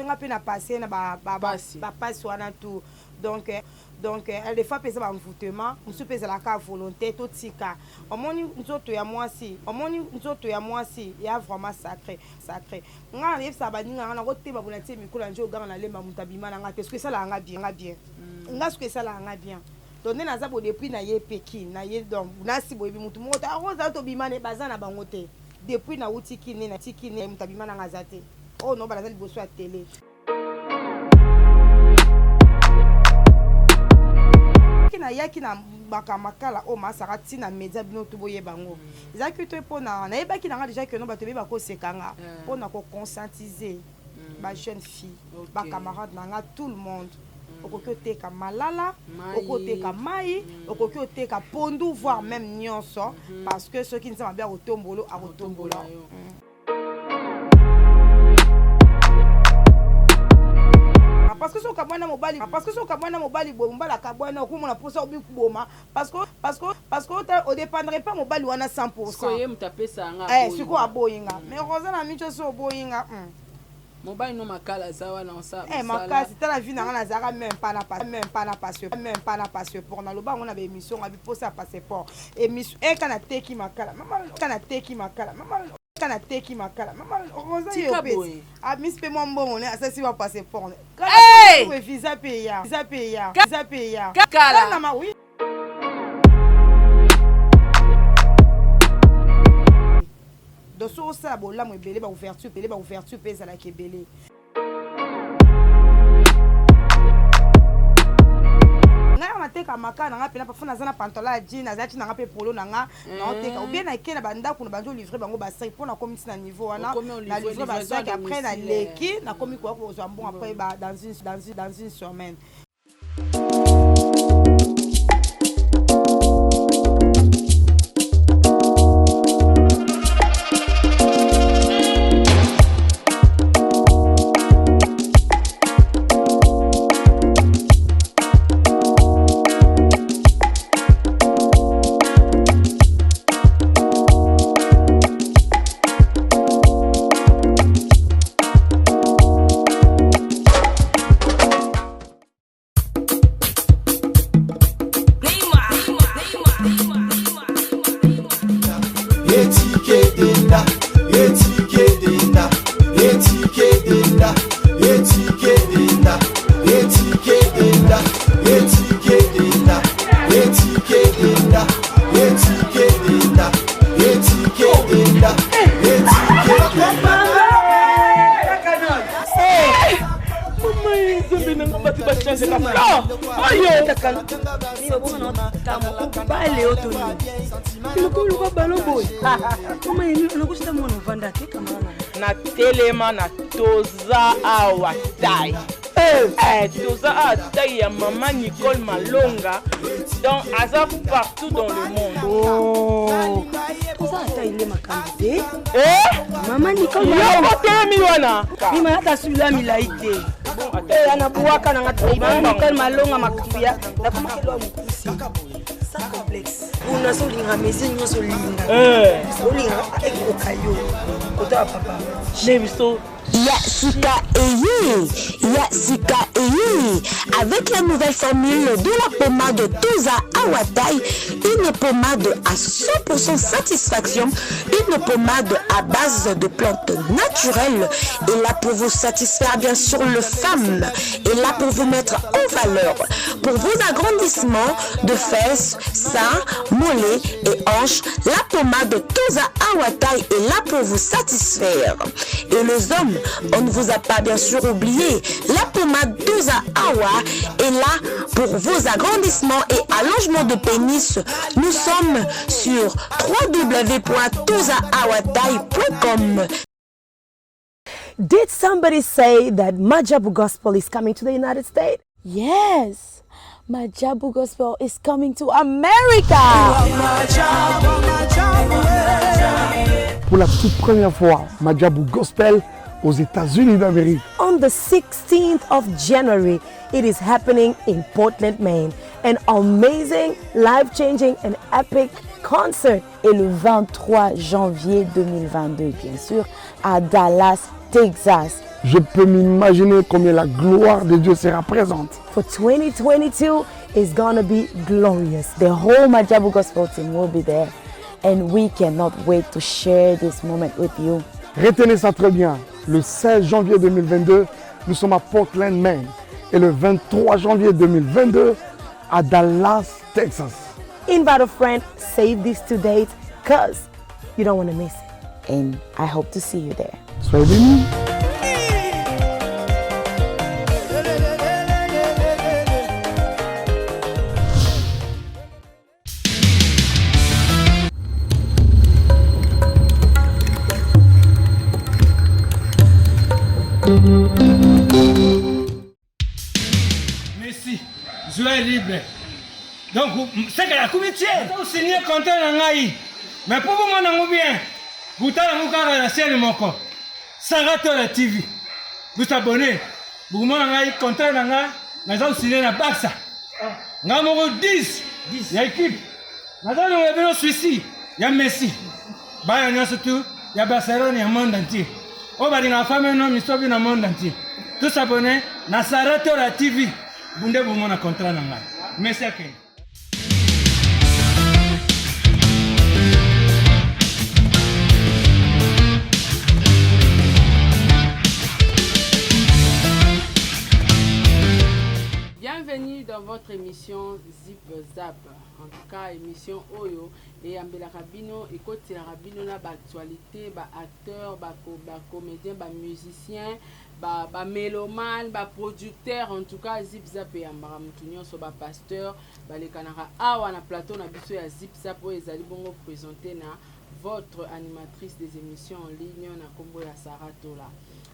nga pe na passer na ba passe wana tout. Donc elle des fois pesa ba envoûtement, musu pesa la ka volonté tout tika. Omoni nzoto ya mwasi, il y a vraiment sacré. Nga na yebisa ba ninga na ko te ba bonati mikolo njo ganga na lemba mutabima na nga parce que ça la nga bien. Nga ce que ça la nga bien. Donc na za bo depuis na ye peki, na ye donc na si bo bi mutu mo ta roza to bima ne bazana bango te. Depuis na utiki ne na tiki ne mutabima na nga zate. Oh non ba la liboso ya télé. Na yaki na makala o masaka tina media bino to boye bango ezaki to pona na yebaki na nga déjà que no bato be bako sekanga pona ko conscientiser ba jeune fille ba camarade na nga tout le monde okoki oteka malala okoki oteka mai okoki oteka pondu voire même nyonso parce que ceux qui ne savent bien otombolo a otombola. Parce que so kabwana mobali bombala kabwana okomona posa obi kuboma parce que au dépendrait pas mobali wana 100%. So ye mutapesa nga. Siko aboyinga. Mais Rosana micho so aboyinga. Mobali no makala zawa na sa. Makasi tala vie na nga zara même pas na passeport pour na loba on a émission on a posa passeport émission kana teki makala. Maman kana teki makala. Kana teki makala mama Rosa yo pesi a mis pe mo mbongo ne asasi wa passeport kana visa payant kala na oui do so sa bola mo belé ba ouverture pesa la kebele teka makana nga pena pafuna zana pantola jean azati na nga pe polo na nga na teka ou bien na kena banda kuna banjo livrer bango ba 5 pour na komisi na niveau wana na livrer ba 5 après na leki na komi ko ko zo bon après ba dans une semaine. Na telema na toza awa tai toza awa tai ya maman Nicole Malonga donc aza partout dans le monde. Toza tai ile makambi maman Nicole Malonga miwana mima hata sula milaite ana buwaka na ngati maman Nicole Malonga makufia na kama kilo mkusi sans complexe una solinga mezi nyoso linga solinga ekokayo kota papa Neviso Yassika Eye. Avec la nouvelle formule de la pommade Toza Awatai, une pommade à 100% satisfaction, une pommade à base de plantes naturelles, et là pour vous satisfaire bien sûr le femmes, et là pour vous mettre en valeur, pour vos agrandissements de fesses, seins, mollets et hanches, la pommade Toza Awatai est là pour vous satisfaire. Et les hommes, on ne vous a pas bien sûr oublié, la pommade Toza Awa est là pour vos agrandissements et allongements de pénis. Nous sommes sur www.tozaawatai.com. Did somebody say that Majabu Gospel is coming to the United States? Yes, Majabu Gospel is coming to America. Pour la toute première fois, Majabu Gospel aux États-Unis d'Amérique. On the 16th of January, it is happening in Portland, Maine. An amazing, life-changing and epic concert. Et le 23 janvier 2022, bien sûr, à Dallas, Texas. je peux m'imaginer combien la gloire de Dieu sera présente. For 2022 is gonna be glorious. The whole Majabu Gospel team will be there. And we cannot wait to share this moment with you. Retenez ça très bien. Le 16 janvier 2022, nous sommes à Portland, Maine. Et le 23 janvier 2022, à Dallas, Texas. Invite a friend, save these 2 dates, cause you don't want to miss it. And I hope to see you there. Soyez bénis. Merci, je suis libre. Donc, c'est que la comité, vous signez contrat dans l'AI. Mais pour vous, moi, bien, vous avez la scène mon corps. Sarato la TV. Vous abonnez. Vous m'avez contrat dans l'AI. Nous avons signé la Barça. Nous avons 10. Il y a équipe. Nous avons Suisse. Il y a Messi. Il y a surtout, il y a Barcelone, il y a le monde entier. On va dire la femme, non, mais sauver le monde entier. Tous abonnés, na Sarato la TV. Vous avez un contrat dans l'AI. Merci à qui. Bienvenue dans votre émission Zip Zap. En tout cas, émission Oyo et Ambela Rabino et côté la Rabino na actualité, ba acteur, ba comédien, ba musicien, ba mélomane, ba producteur. En tout cas, Zip Zap et Ambara Moutounion so ba pasteur, ba les canara awa na plateau na biso ya Zip Zap et ezali bongo présenté na votre animatrice des émissions en ligne na kombo ya Sarah Tola.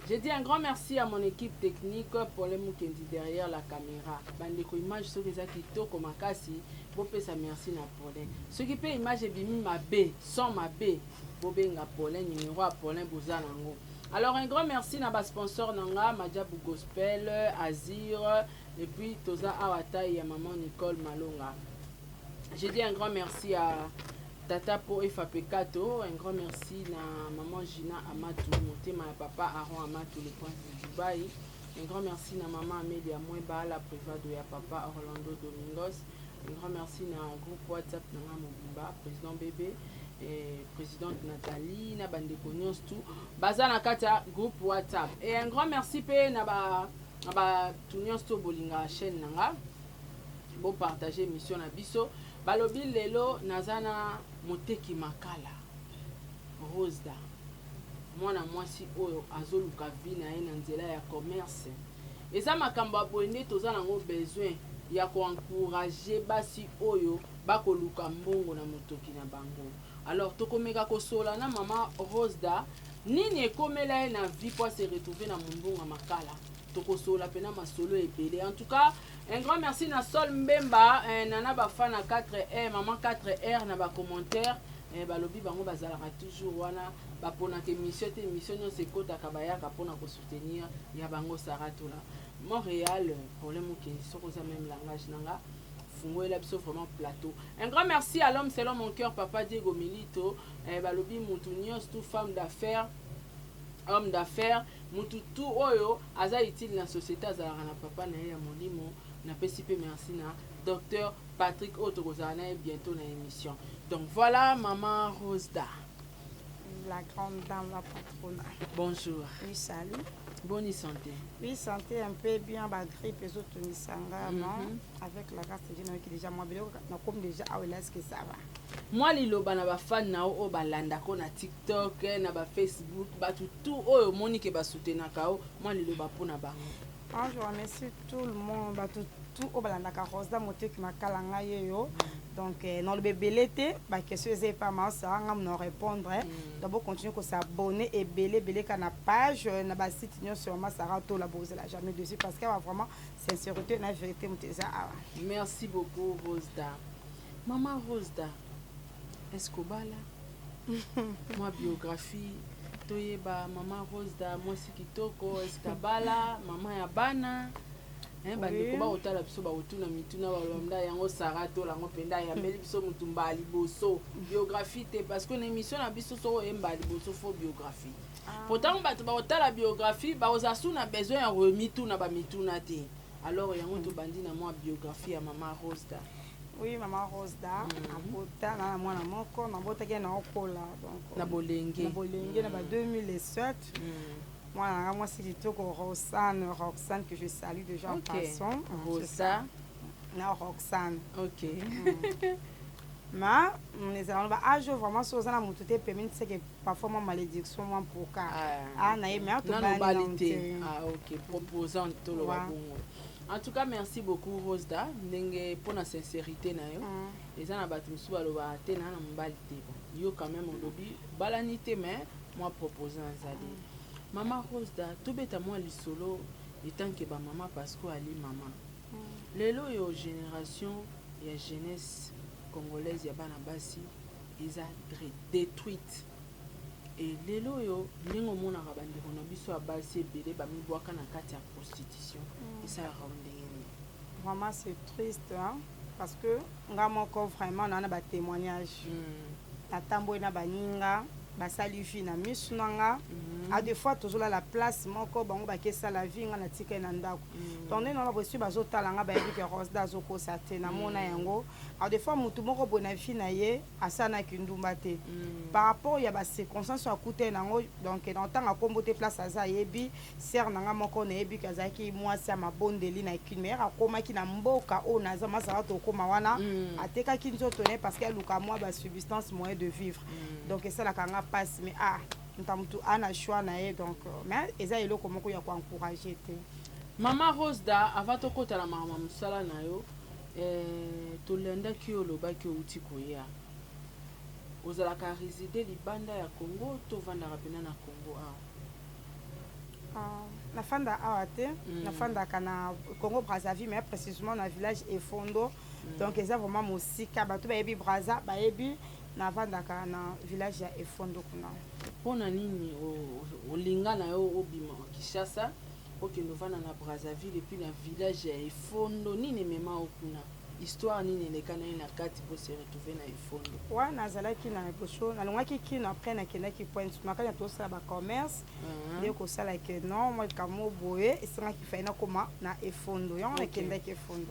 Je dis un grand merci à mon équipe technique pour les mots qui sont derrière la caméra. Bandeko image ceux qui sont comme makasi, bopé sa merci na Paulin. Ceux qui paient image et bimi ma B, sans ma B, bobenga Paulin numéro à Paulin Bouzanango. Alors un grand merci na bas sponsor nanga Majabu Gospel, Azir et puis Toza Awata et à maman Nicole Malonga. Je dis un grand merci à Tata pour FAP4, un grand merci à maman Gina Amatou, Motema et papa Aaron Amatou, le prince de Dubaï. Un grand merci à maman Amélia Moueba, la private de papa Orlando Domingos. Un grand merci à groupe WhatsApp de Mobimba, président Bébé, et présidente Nathalie, na bandeko nyos tout. Baza na kata groupe WhatsApp. Et un grand merci pe na ba tunyos to bolinga chaîne nanga. Bon partager mission na biso. Balobi lelo nazana moteki makala Rosda mwana mwasi oyo azoluka vi na ye na nzela ya commerce eza makambo abonde toza nango besoin ya koencourager basi oyo bakoluka mbongo na motoki na bango. Alors tokomeka kosola na mama Rosda nini ekomela ye na vie po se retrouver na mbongo makala tokosola pena masolo ebele. En tout cas un grand merci na Sol Mbemba, nana ba fan à 4R, maman 4R na ba commentaire, balobi bango bazalaka toujours wana ba pona ke émission no se kota kabaya ka pona ko soutenir ya bango Saratola. Montréal problème qui soko ça même langage nanga fungoela biso vraiment plateau. Un grand merci à l'homme selon mon cœur papa Diego Milito, balobi Moutunios tout femme d'affaires, homme d'affaires, mutu tout oyo aza utile na société azalaka na papa na ya molimo. Na PCP merci na docteur Patrick Otokozana bientôt dans l'émission. Donc voilà maman Rosda. La grande dame, la patronne. Bonjour. Oui, salut. Bonne santé. Oui, santé un peu bien, ma grippe, les autres misanga, non? Avec la grâce de Dieu, qui déjà, moi, comme déjà, est-ce que ça va? Moi, liloba na ba fan na o balanda ko na TikTok, na ba Facebook, ba tout o moni ke ba soutenir kao, moi liloba po na ba. Je remercie tout le monde, tout au balanda Rosda moté qui m'a kalanga yo. Donc dans le bébé l'été, bah question c'est pas mal ça, on va répondre. D'abord continuer que s'abonner et belé kana page na ba site sur ma Sarato la bose la jamais dessus parce qu'elle a vraiment sincérité na vérité muteza. Merci beaucoup Rosda. Maman Rosda. Est-ce que bala moi biographie toyeba maman Rosda moi si kitoko escabala maman ya bana bandeko baotala biso baotuna mituna balomda yango sarato lango mpenda yambeli biso motu mbala liboso biographie te parce que na émission na biso soko oyemba liboso fo biographie pourtant bato baotala biographie baozasu na besoin ya remituna bamituna te alors yango tobandi na mwa biographie ya mama Rosda. Oui, maman Rosda, abota na mwana moko, nabotaki na okola donc na bolenge na ba 2007. Moi c'est plutôt Roxane que je salue déjà en passant. Rosa na Roxane. OK. Mais les allons ba âge vraiment sur ça na mututé permis c'est que parfois ma malédiction moi pour ka. Na mais to ba OK, proposant tout le bon. En tout cas, merci beaucoup Rosda. Ndenge pour la sincérité na yo. Les ana batu musu baloba te na mbalite. Yo quand même on lobby balanité mais moi proposant azali. Maman Rosda, tout bêta moi li solo étant que ba maman parce que ali maman. Lelo yo génération ya jeunesse congolaise ya bana basi ils a détruite. Et lelo yo ndingo mona ka bandeko na biso ya basi ebele ba mibwaka na kati ya prostitution. Et ça vraiment c'est triste hein parce que nga moko vraiment na ba témoignage. Natambo na baninga basali fi na misu nanga a des fois toujours la place moko bango bakesa la vie nga na tika na ndako donc non la reçu bazotala nga ba yebi ke Rosda zoko sa te na mona yango a des fois mutu moko bona fi na ye asana kindumba te par rapport ya ba circonstance a coûté nango donc dans temps a kombote place aza yebi ser nanga moko na yebi kazaki mwasi ma bondeli na kinmera akoma ki na mboka o na za masara to koma wana ateka kinzoto ne parce que luka moi ba substance moyen de vivre donc ça la kanga passe mais ntamutu ana choix na ye donc mais eza eloko moko ya ko encourager te. Mama Rosda avant to kota la mama musala na yo to lenda ki oloba ki uti koya ozala ka résider libanda ya Congo to vanda rapena na Congo na fanda awate na fanda kana Congo Brazzaville mais précisément na village Efondo donc eza vraiment musika bato ba yebi Brazza ba yebi na vanda kana village ya Efondo kuna. Pona nini olinga na yo obima Kinshasa oke novana na Brazzaville et puis na village ya Efondo nini mema okuna histoire nini lekana na kati pour se retrouver na Efondo. Ouais nazalaki na Eposho na longaki ki na après na kendaki point makanya to sala ba commerce de ko sala ke non moi kamo boye esanga ki faina koma na Efondo yon na kendaki Efondo.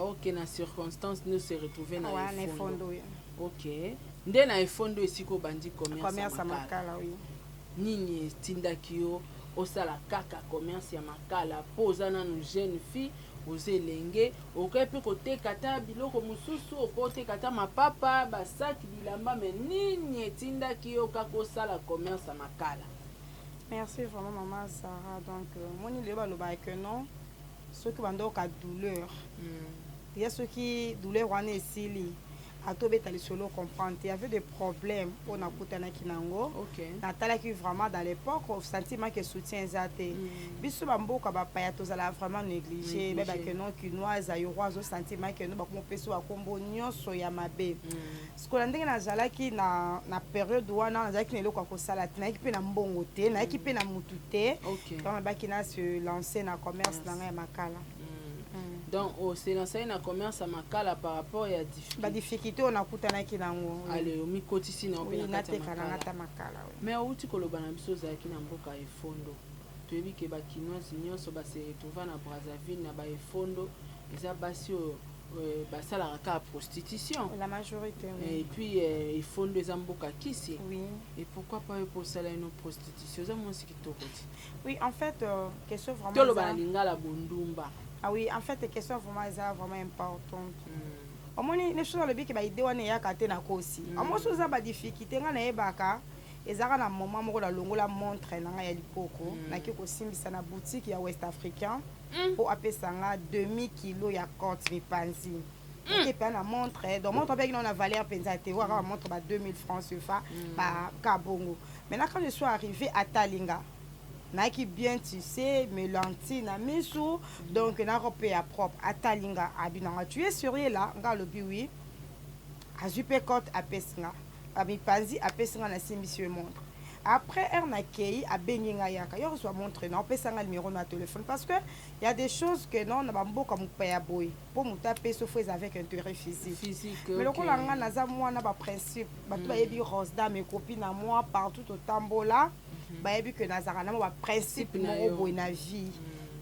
OK na circonstance nous se retrouver na Efondo. OK. Nde na Efondo esiko bandi commerce makala oui. Nini tindaki yo osala kaka commerce ya makala posana no jeune fille ozelenge okepe koteka ta biloko mususu okoteka ta mapapa basaki bilamba mais nini etindaki yo kaka osala commerce ya makala. Merci vraiment maman Sarah donc moni leba loba que non ceux qui bando ka douleur il y a ceux qui douleur wana esili atobeta les solo comprendre il y avait des problèmes on a kutana kinango natala qui vraiment dans l'époque au sentiment que soutien zate biso bamboka ba paya tozala vraiment négligé beba que non kinoise ayoroa zo sentiment que no ba kompeso akombo nyonso ya mabe skola ndenge nazala ki na période wana nazala ki neloko ko sala na ki pe na mbongo te na ki pe na mutute donc ba kina se lancer na commerce na ya makala. Donc c'est lancé na commerce à makala par rapport à difficulté on a kutana kinango allez mi kotisi na opena kata makala mais outi koloba na biso za ki na mboka Efondo toyebi ke ba kinoise nyonso ba se retrouver na Brazzaville na ba Efondo eza basi basala ka prostitution la majorité et puis Efondo eza mboka kisi et pourquoi pas pour sala une prostitution za mo sikitoko oui en fait question vraiment toloba lingala bondumba. Ah oui, en fait, la question vraiment importante. Au moins, les choses le bic qui va y a na kosi. Au moins, ça ba difficulté nga na ebaka. Ezaka na moment moko la longo la montre na ya lipoko. Na ki ko simbisa na boutique ya West Africain. Pour apesa nga 2000 kg ya côte mipanzi. Et puis na montre, donc montre avec na valeur pensate, ou la montre ba 2000 francs CFA ba kabongo. Maintenant quand je suis arrivé à Talinga, naki bien tissé mélanti na misu donc na robe ya propre atalinga abinanga tu es sérieux là nga lobi oui azupe cote apesinga ami panzi apesinga na simbisi montre après elle na kei a bengi nga yaka yo so montre na pesa nga numéro na téléphone parce que il y a des choses que non na bamboka mupaya boy pour mutaper sauf avec intérêt physique mais le kola nga naza mwana ba principe ba to yebi Rosda mes copines à moi partout au tambola ba yebi que nazara na ba principe mo boy na vie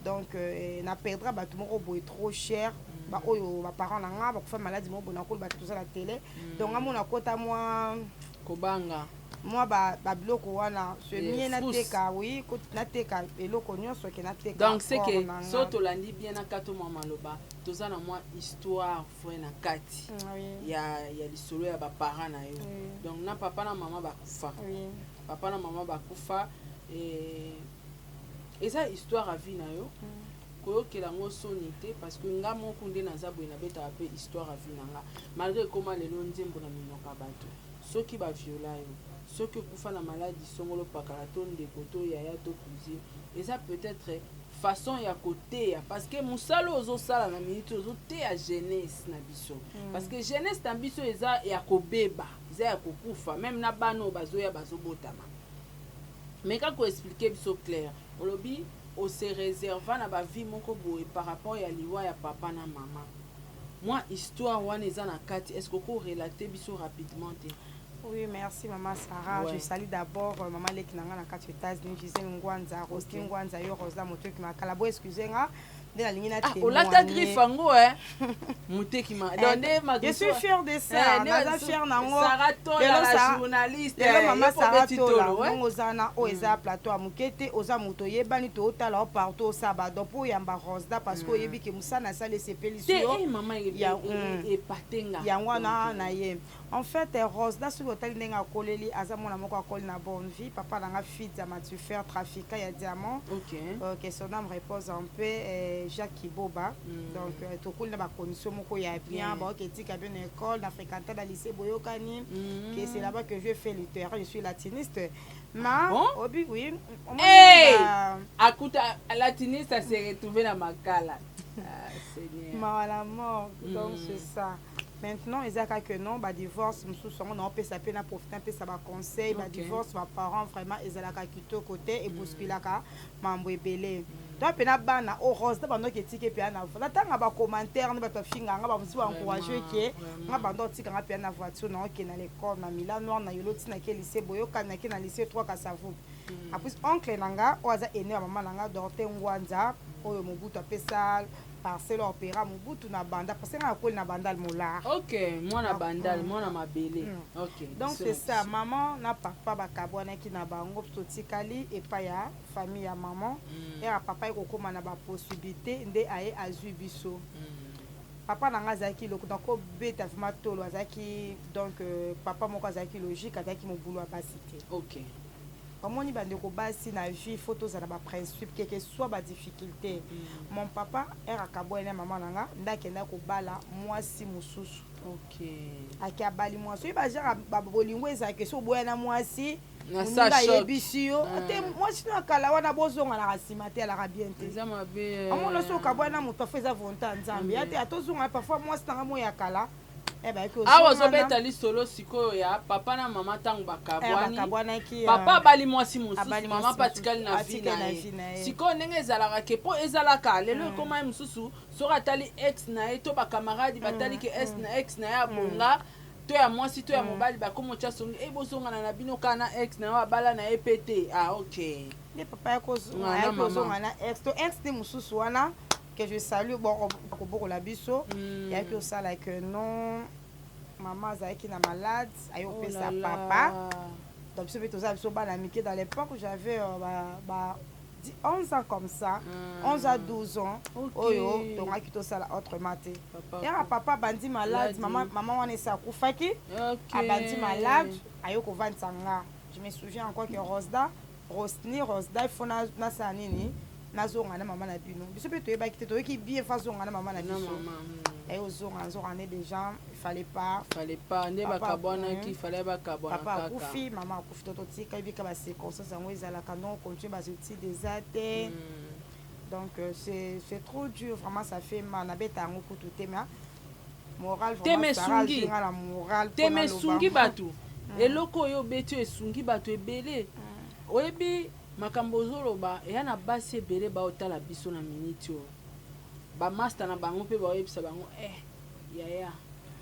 donc na perdra ba tout mo boy trop cher ba oyo ba parents na nga ba ko fa maladie mo bona ko ba tout ça la télé donc amona kota moi kobanga moi ba biloko wana ce mie na teka oui na teka eloko nyonso ke na teka donc c'est que so to landi bien na kato mama loba toza na moi histoire foi na kati ya lisolo ya ba parents na yo donc na papa na mama ba kufa papa na mama ba kufa et ça histoire à vie na yo koyokela ngo sonité parce que nga moko nde naza boye na beta pe histoire à vie na nga malgré comment lelo nzembo na minoka bato soki ba viola yo soki kufa na maladie songolo pakala to ndeko to yaya to cousine et ça peut-être façon ya côté parce que musalo ozo sala na minute ozo te ya jeunesse na biso parce que jeunesse na biso eza ya kobeba eza ya kokufa même na bano bazoya bazobotama mais quand ko expliquer biso clair olobi o se réserva na ba vie moko boye par rapport ya liwa ya papa na maman moi histoire wana eza na kati est-ce que ko relater biso rapidement te? Oui, merci maman Sarah. Ouais. Je salue d'abord maman Leki Nanga na 4 États-Unis, Gisèle Ngwanza, Rosty Ngwanza, yo Rosa moto qui m'a calabo excusez-moi. De la ligne na témoin. Oh là ta griffe ango moto qui m'a donné ma je suis fière de ça. Naza fière nango. Sarah to la journaliste. Le maman Sarah to la ngo zana o eza plateau à Mukete, oza moto yebani to otala partout au sabbat donc pour yamba Rosda parce que yebi ke musana ça les sepélisio. Eh maman et patenga. Yangwana na ye. En fait, Rosda sur l'hôtel Nenga Koleli, Azamona Moko Kol na bonne vie. Papa n'a pas fait de faire trafiquer ya diamant. Ok. Que son âme repose en paix. Jacques Kiboba. Donc, tout le monde a condition Moko ya bien. Bon, qui est à bien école, n'a fréquenté dans le lycée Boyokani. Que c'est là-bas que je fais le terrain. Je suis latiniste. Ma, oui. Hey, écoute, latiniste, ça s'est retrouvé dans ma cala. Ma la mort. Donc c'est ça. Maintenant, ils ont que non, bah divorce, on a ça peut profiter un peu ça va conseil, bah divorce, mes parents vraiment ils ont la quitté côté et bousculer la mambo belé. Toi pena bana au rose da bando ketike pe na voiture. Tanga ba commentaire na ba to finga nga ba musi wa encourager ke nga bando tika nga pe na voiture na ok na l'école na Milan noir na yoloti na ke lycée boyoka na ke na lycée 3 Kasavu. Après oncle nanga oza ene maman nanga Dorte Ngwanza oyo mobutu apesa parcelle opéra mobutu na banda parce que na koli na bandal molar. OK, moi na bandal, moi na mabele. OK. Donc c'est ça, maman na papa bakabwana ki na bango totikali et pa ya famille ya maman et à papa ko koma na ba possibilité nde aye azui biso. Papa nanga zaki loko donc beta vraiment tolo azaki donc papa moko azaki logique azaki mo boulot à basité. OK. Comment on y bandeko basi na vie photos za ba principe que soit ba difficulté. Mon papa era kabwana maman nanga ndakenda ko bala mwasi mususu. OK. Akia bali mwasi ba jara ba bolingo eza ke so boyana mwasi. Na sa yebisio te mwasi na kala wana bozonga na rasimate ala rabiente. Eza mabe. Amolo so kabwana muto feza volonté nzambe. Ate atozonga parfois mwasi na mo ya kala. Awa zobeta li solo sikoyo ya papa na mama tangu bakabwani papa bali mwasi mususu mama patikali na vie na ye sikoyo ndenge ezalaka ke po ezalaka lelo ekoma ye mususu soki atali ex na ye to bakamaradi batali ke ex na ye abonga to ya mwasi to ya mobali bakomotya songi ebozongana na bino kaka na ex na ye abala na ye pe te ok nde papa yakozonga na ex to ex nde mususu wana que je salue bon beaucoup la biso il y a que ça là que non maman Zaki na malade ayo pe sa papa donc ce tout ça biso bana miki dans l'époque où j'avais 11 ans comme ça 11 à 12 ans oyo donc aki to ça là autrement te et papa bandi malade maman wana sa kufaki bandi malade ayo ko vantsanga je me souviens encore que Rosda il faut na sa nini nazonga na mama na bino biso pe toyeba ki te toyoki bien fazonga na mama na biso et ozonga des gens il fallait pas ne bakabona ki fallait bakabona papa kufi mama kufi toto tika bika ba circonstances yango ezala kanon continue ba outils des athées donc c'est trop dur vraiment ça fait mal na beta yango kutu tema moral vraiment ça la moral teme sungi batu eloko yo betu esungi batu ebele oyebi makambo ozoloba eya na basi ebele baotala biso na miniti oyo bamaster na bango mpe baoyebisa bango yaya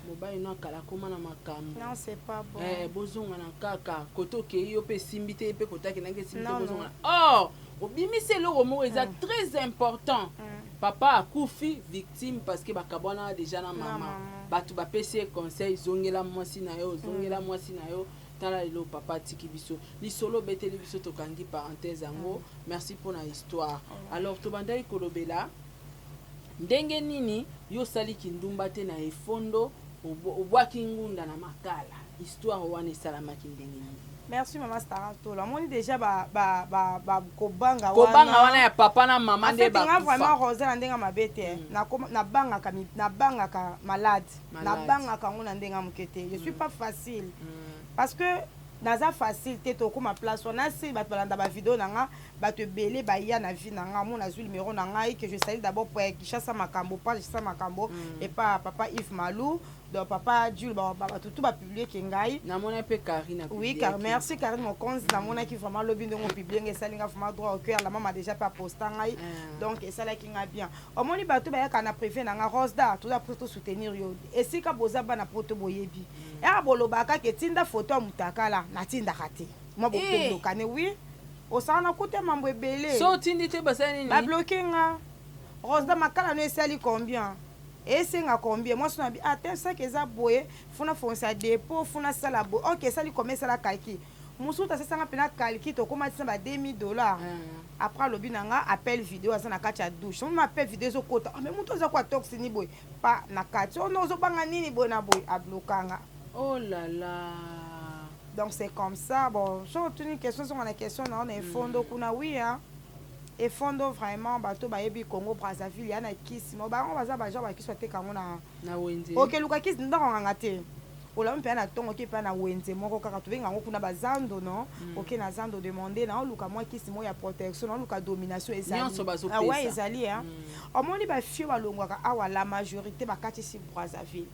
mobali no akala koma na makambo non c'est pas bon bozonga na kaka koto okei yo mpe esimbi te mpe koto akendaki esimbi te bozonga or obimisi eloko moko eza très important papa akufi victime parce que bakabwana déjà na mama bato bapesi ye conseil zongela mwasi na yo zongela mwasi na yo tala lelo papa tiki biso lisolo beteli biso tokangi parenthèse yango merci pour la histoire alors tobandaki kolobela ndenge nini yo saliki ndumba te na efondo obwaki ngunda na makala histoire wana esalamaki ndenge nini? Merci maman Starato. La moni déjà kobanga wana ya papa na mama nde ba kufa. Vraiment Rosa na ndenga mabete. Na banga ka malade. Na banga ka ngona ndenga mukete. Je suis pas facile. Parce que naza facile te to kuma place on a si bat balanda ba vidéo nanga ba te belé ba ya na vie nanga mon azul numéro nanga et que je salue d'abord pour Kishasa Makambo pas Kishasa Makambo et pas papa Yves Malou donc papa Jules tout ba publier kengai na mona pe Karine oui car merci Karine mon compte na mona qui vraiment lobby de mon publier ngai salinga vraiment droit au cœur la maman déjà pas posté ngai donc et ça là qui nga bien au moni ba tout ba ya kana préfet nanga Rosda tout pour te soutenir yo et si ka boza ba na poto boyebi et bolobaka ke tinda photo mutakala na tinda kati moi boto blokane oui au sana kote mambo ebele so tindi te basani ni ba bloquer nga Rosda makala no esali combien et c'est nga combien moi sona bi attends ça que ça boye funa foncer dépôt funa sala bo OK ça li combien ça la kalki musuta c'est ça nga pena kalki to koma tisa ba $2000 après lobi nanga appel vidéo asa na kati ya douche on m'appelle vidéo zo kota mais muto za kwa toxini boy pa na kati on ozo banga nini boy na boy a blokanga. Oh là là. Donc c'est comme ça. Bon, j'ai une question sur la question on est fondo kuna oui hein. Et fondo vraiment bato ba yebi Congo Brazzaville yana kisi mo ba on baza ba genre ba kisi te kango na wenze. OK luka kisi ndanga ngate. Ola mpe na tongo ki pa na wenze moko kaka to benga ngokuna bazando non. OK na zando demander na luka moi kisi mo ya protection na luka domination ezali. Ah ouais ezali hein. Omoni ba fio ba longwaka awa la majorité ba kati si Brazzaville.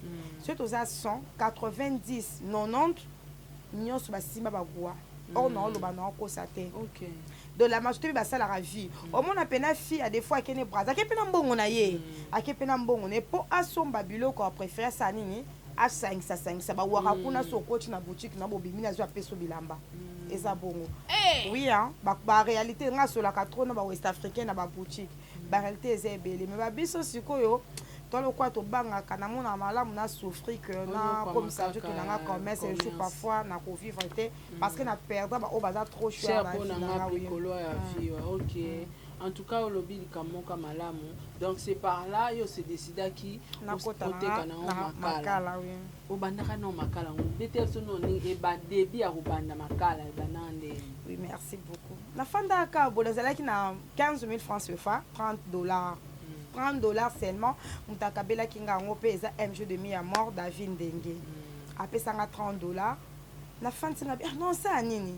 Surtout za 100 90 90 nyonso basimba bagwa or non lo ba na ko sate. OK. De la majorité ba sala ravi au mona pena fille a des fois kene braza ke pena mbongo na ye ake pena mbongo ne po asomba biloko préféré sa nini a 5 ça ba waka kuna so coach na boutique na bobimi na zo apeso bilamba eza bongo oui hein ba réalité nga so la 4 na ba west africain na ba boutique ba réalité eza ebele mais ba biso sikoyo toi le quoi to banga kana mona malamu na souffrir que na comme ça je que na commerce et jour parfois na ko vivre parce que na perdre ba o baza trop cher na bricolo ya vie OK en tout cas au lobby likamoka malamu donc c'est par là yo se décida qui na kota na makala oui o bandaka na makala on bete so no ni e ba début ya ko banda makala e banande oui merci beaucoup la fanda ka bolazala ki na 15,000 francs CFA $30 $30 seulement mutakabela kinga ngo pe eza MJ de mi ya mort David Ndenge apesanga $30 na fanti na non ça nini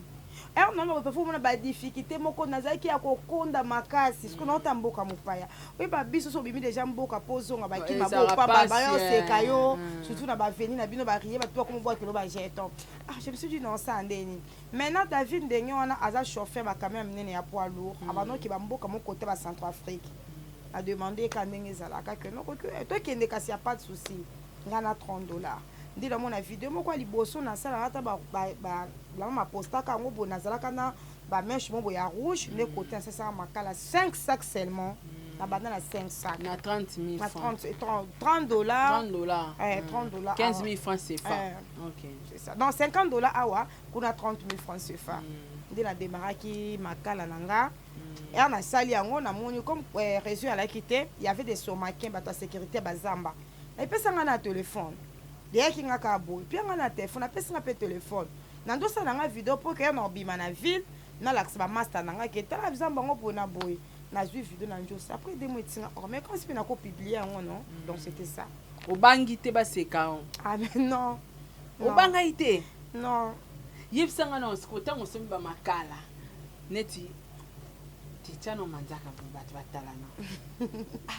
non non peut faut ba difficulté moko nazaki ya kokonda makasi ce qu'on entend mboka mopaya oui ba biso so bimi déjà mboka pozonga ba ki mabo pa ba yo sekayo surtout na ba veni na bino ba rier ba to comme bois que ba jeton je me suis dit non ça ndeni maintenant David Ndenge wana aza chauffeur ba quand même nene ya poids lourd abano ki ba mboka mo côté ba Centrafrique a demandé quand ndenge zalaka que non que toi qui ne kasi a pas de souci ngana $30 ndi la mona vidéo moko liboso na sala ata ba la mama postaka ngo bona zalaka na ba mèche mo ya rouge les côtés c'est ça makala 5 sacs seulement na banana 5 sacs na 30,000 francs $30 $30 15,000 francs CFA OK c'est ça donc $50 awa kuna 30,000 francs CFA ndi la démarraki makala nanga et on a sali yango na moni comme réseau à la quitté il y avait des somakiens bato sécurité bazamba et puis ça na téléphone des qui nga ka boy puis nga na téléphone apesi nga pe téléphone na ndo ça nga vidéo pour que na obima na ville na l'axe ba master nga ke tala bizamba ngo pona boy na ju vidéo na njo après des mois tinga mais quand c'est na ko publier yango non donc c'était ça au bangi te ba seka ah mais non au banga ite non yipsanga na skota ngo semba makala neti tichano manzaka bat batalana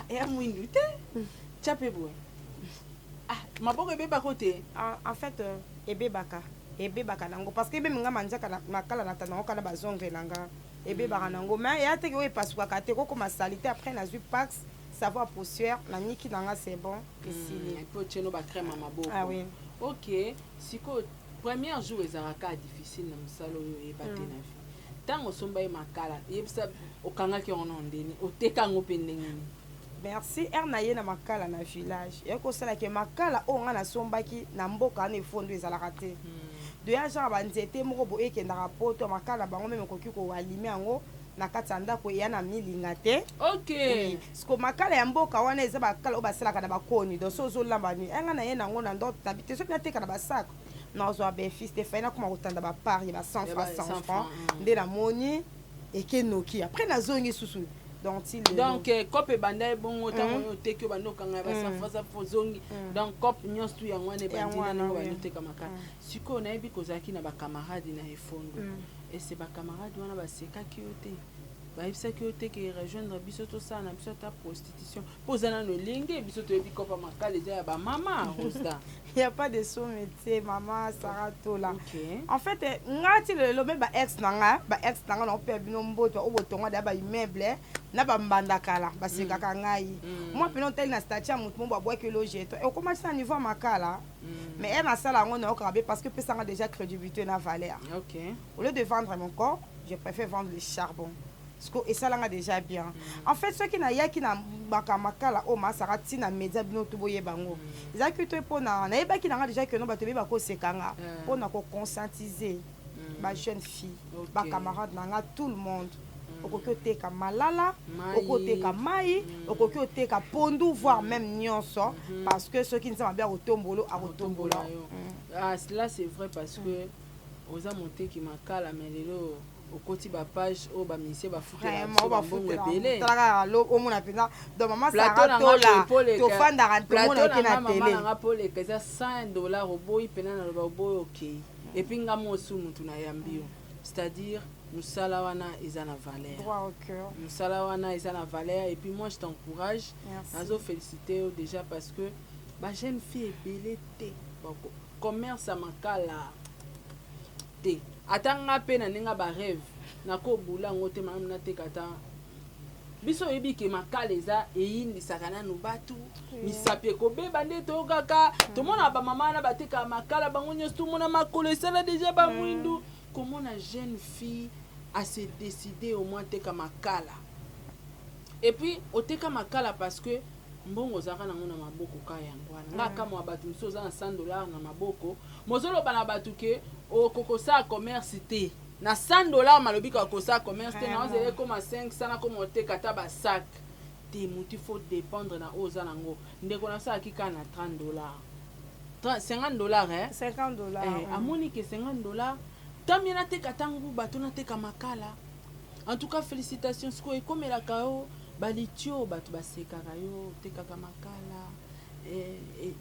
ya mwindu te chape boy maboko ebeba côté en fait ebebaka ebebaka nango parce que ebeminga manzaka makala na tanango kana bazongre nanga ebebaka nango mais eya teke oyo epasukaka te kokoma salite après nazwi pax savoir poussière na niki nanga c'est bon esili epo tieno bacrème ya maboko. Ah oui. Ok, siko premier jour ezalaka difficile na mosala oyo oyeba te na vie ntango osomba ye makala yebisa okangaki yango na ndeni oteka yango mpe ndenge nini? merci ere na ye na makala na village ekosalaki makala oyo nga nasombaki na mboka wana efondo ezalaka te doya genre banzete moko boye ekendaka poto makala bango meme ekoki koalime yango na kati ya ndako eya na milinga te. Ok. Siko makala ya mboka wana eza bakala oyo basalaka na bakoni donc so ozolamba ni enga na ye nango na ndoto na bite soki nateka na basako nazwa bénéfice te fai nakoma kotanda bapart ya ba 100 francs nde namoni ekenoki après nazongi susu donc cop ebanda ebongo ntango oteki obanda okanga ya basafasafo ozongi donc cop nyonso tu yango wana ebandi nango banda oteka makala sikoyo nayebi kozalaki na bakamarade na efondo ese bakamarade wana basekaki yo te bayebisaki yo te ke rejoindre biso tosala na biso ata prostitution mpo oza nano elenge biso toyebi kopa makala eza ya bamama rosa. Il n'y a pas de son métier, maman, Sarah, tout là. En fait, ngati le même ex nanga na pe bino mboto o botonga da ba immeuble na ba mbanda kala ba sekaka ngai. Moi pe non tel na statut mutu mo ba bois que loger to. Et comment ça niveau makala? Mais elle na sala ngo na okabe parce que ça a déjà crédibilité na valeur. OK. Au lieu de vendre mon corps, je préfère vendre le charbon. Et ça là déjà bien. En fait, ceux qui na yaki na makala o masara tina média bino to boye bango. Ils que to pour na yeba ki na déjà que no ba to be ba ko sekanga pour na ko conscientiser ba jeune fille, ba camarade na tout le monde. Okoki te ka malala, okoki te ka mai, okoki te ka pondu voire même nyonso parce que ceux qui ne savent bien otombolo a otombola. Ah, cela c'est vrai parce que oza monter ki makala mais lelo okoti ba page o ba misie ba futela so ba futela belé tala lo o mona pena donc maman Sarah to fanda ran to mona ke na télé maman nga pole que ça $100 au boy pena na ba boy OK et puis nga mo su mutu na yambio c'est-à-dire musala wana eza na valeur droit au cœur musala wana eza na valeur et puis moi je t'encourage nazo féliciter déjà parce que ba jeune fille belé té commerce à makala té atanga pe na ninga ba rêve nako bula ngote mam na tekata biso yebi ke makala eza eyindi sakana no batu misape ko beba nde to kaka to mona ba mama na bateka makala bango nyos tout mona makolo sala déjà ba mwindu comment la jeune fille a se décider au moins teka makala et puis oteka makala parce que mbongo zaka nango na maboko ka yangwana ngaka mo abatu so za $100 na maboko mozolo bana batuke o kokosa commerce te na $100 malobi ka kokosa commerce te na ozele comme 500 na comme oteka ta ba sac te muti faut dépendre na oza nango ndeko na sa akika na $30 $50 hein $50 amoni ke $50 tamina teka tangu bato na teka makala en tout cas félicitations siko ekomela kao balitio bato basekaka yo tekaka makala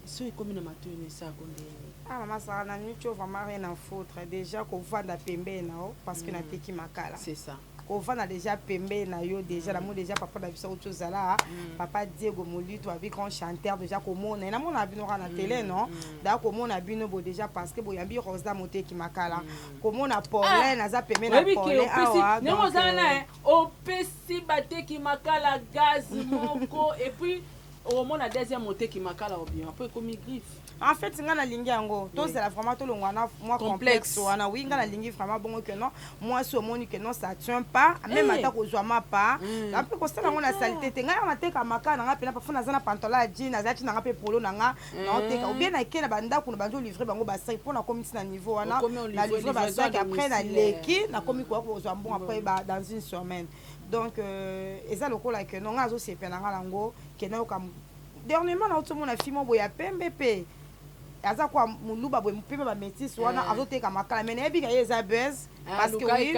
so ekomi na matoyo nesako ndeni mama Sarah na nitio vraiment rien à foutre déjà ko vanda pembe na o parce que na teki makala c'est ça ko vanda déjà pembe na yo déjà la mo déjà papa na biso otozala papa Diego Molito avec grand chanteur déjà ko mona na mona bino na télé non da ko mona bino bo déjà parce que bo yambi Rosa moteki makala ko mona Paulin na za pembe na Paulin awa donc ozana o pesi bateki makala gaz moko et puis au moins la deuxième montée qui m'a calé au bien après comme griffe en fait nga na lingi yango to c'est vraiment to longwana moi complexe wana oui nga na lingi vraiment bon que non moi so moni que non ça tient pas même ata ko zwa pas après ko sala ngona salité te nga na teka makana nga pena pa funa zana pantalon jean na zati na nga pe polo na nga na teka ou bien na kena banda ko na banjo livrer bango ba sai pour na komi na niveau wana na livrer ba ça après na leki na komi ko zwa bon après ba dans une semaine donc eza lokola que non nga zo se pena nga lango que na ka dernièrement na otomo na fimo boya pembe pe aza kwa muluba boye mpembe ba métis wana azoteka makala mais ebi ka yeza buzz parce que oui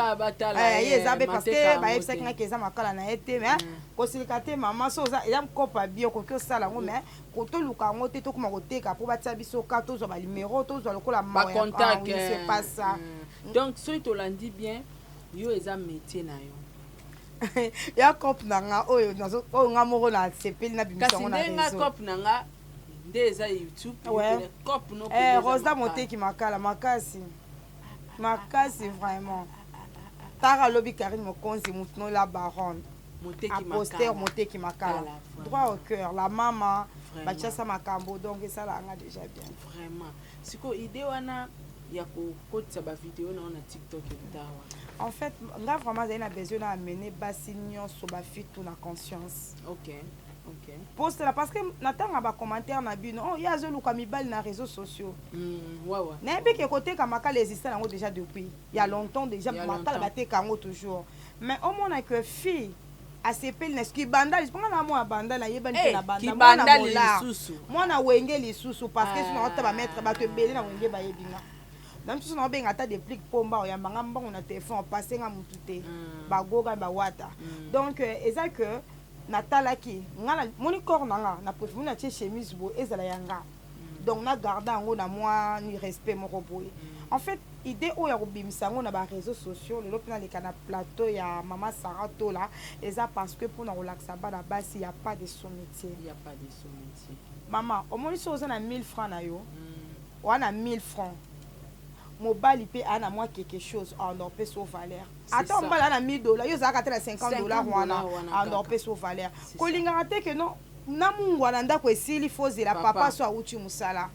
yeza be parce que ba yebisa kinga keza makala na ete mais ko silikate mama so za ya mkopa bio ko kyo sala ngo mais ko to luka ngo te to kuma ko teka po ba tsa biso ka to zo ba numéro to zo lokola ma contact c'est pas ça donc so to landi bien yo eza métier na yo ya cop nanga oyo nazo o ngamoro na sepeli na bimisho na réseau kasi cop nanga ndeza YouTube ouais. cop no Rosa moteki makala makasi makasi vraiment tara lobi Karine Mokonzi mutno la baronne aposter Moteki Makala droit au cœur la maman bachasa makambo donc ça là nga déjà bien vraiment siko idée wana ya ko kotsa ba vidéo na TikTok etawa en fait nga vraiment j'ai besoin d'amener basignon sur ba fit tout na conscience. OK poste là parce que natanga ba commentaire na bino oh ya zo luka mibali na réseaux sociaux ouais na bi ke côté ka Makala existait nango déjà depuis il y a longtemps déjà Makala baté kango toujours mais au moins que fille ACP neski bandali ponga na mo bandala yeba ni na bandali mwana wenge lisusu parce que sinon on va mettre ba te belé na wenge ba yebinga donc tout ça benga ta déplique pomba o yambanga mbongo na téléphone passer nga mutute ba goga ba wata donc eza que natalaki ngala moni corps nanga na préfère na chemise bo ezala yanga donc na garder ngo na moi ni respect moko boye en fait idée o ya kobimisa ngo na ba réseaux sociaux le lopina le kana plateau ya mama Sarah Tola eza parce que pour na relaxa ba na basi y a pas de sommetier maman au moins si oza na 1000 francs na yo wana 1000 francs mobali pe ana moi quelque chose en or pe so valeur attends mbala na $1000 yo zaka tela $50 wana en or pe so valeur kolinga te que non na mungu na ndako esili fozela papa so auti musala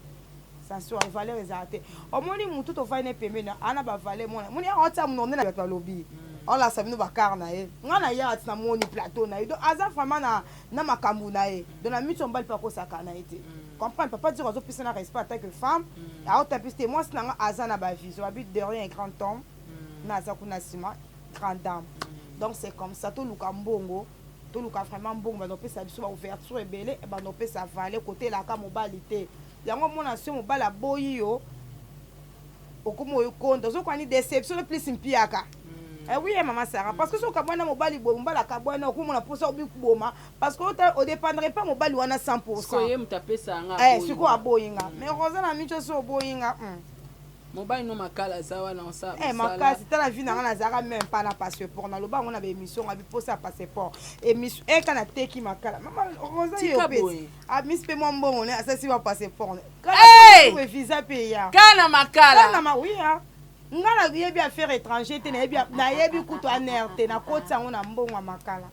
ça soit valeur ezate au moins mutu to va ne pemena ana ba valeur mona moni ota munone na ba lobby on la sabino ba karna e ngana ya atina moni plateau na do aza vraiment na makambu na e donc na mito mbali pa ko sakana ete comprendre papa dire aux personnes respect en tant que femme a autre piste moi c'est na azana ba vision habite derrière un grand homme na za kuna sima grande dame donc c'est comme ça to luka mbongo to luka vraiment mbongo ba no pesa biso ba ouverture ebele ba no pesa valer côté la ka mobilité yango mona se mobala boyi yo okomo yo konto zo kwani déception le plus impiaka oui maman Sarah parce que so ka bwana mobali bo mbala ka bwana okomona posa obi kuboma parce que au dépendrait pas mobali wana 100% ko ye mutapesa nga siko aboyinga mais rozana micho so boyinga mobali no Makala zawa na osa makasi tala vie na nga nazaka même pas na passeport na loba ngona ba émission ngabi posa passeport émission kana teki Makala maman rozana yo pesi miss pe mo mbongo ne asasi wa passeport kana visa pe ya kana Makala kana oui ngala yebi affaire étranger te na yebi kuto anerte na koti yango na mbongo ya Makala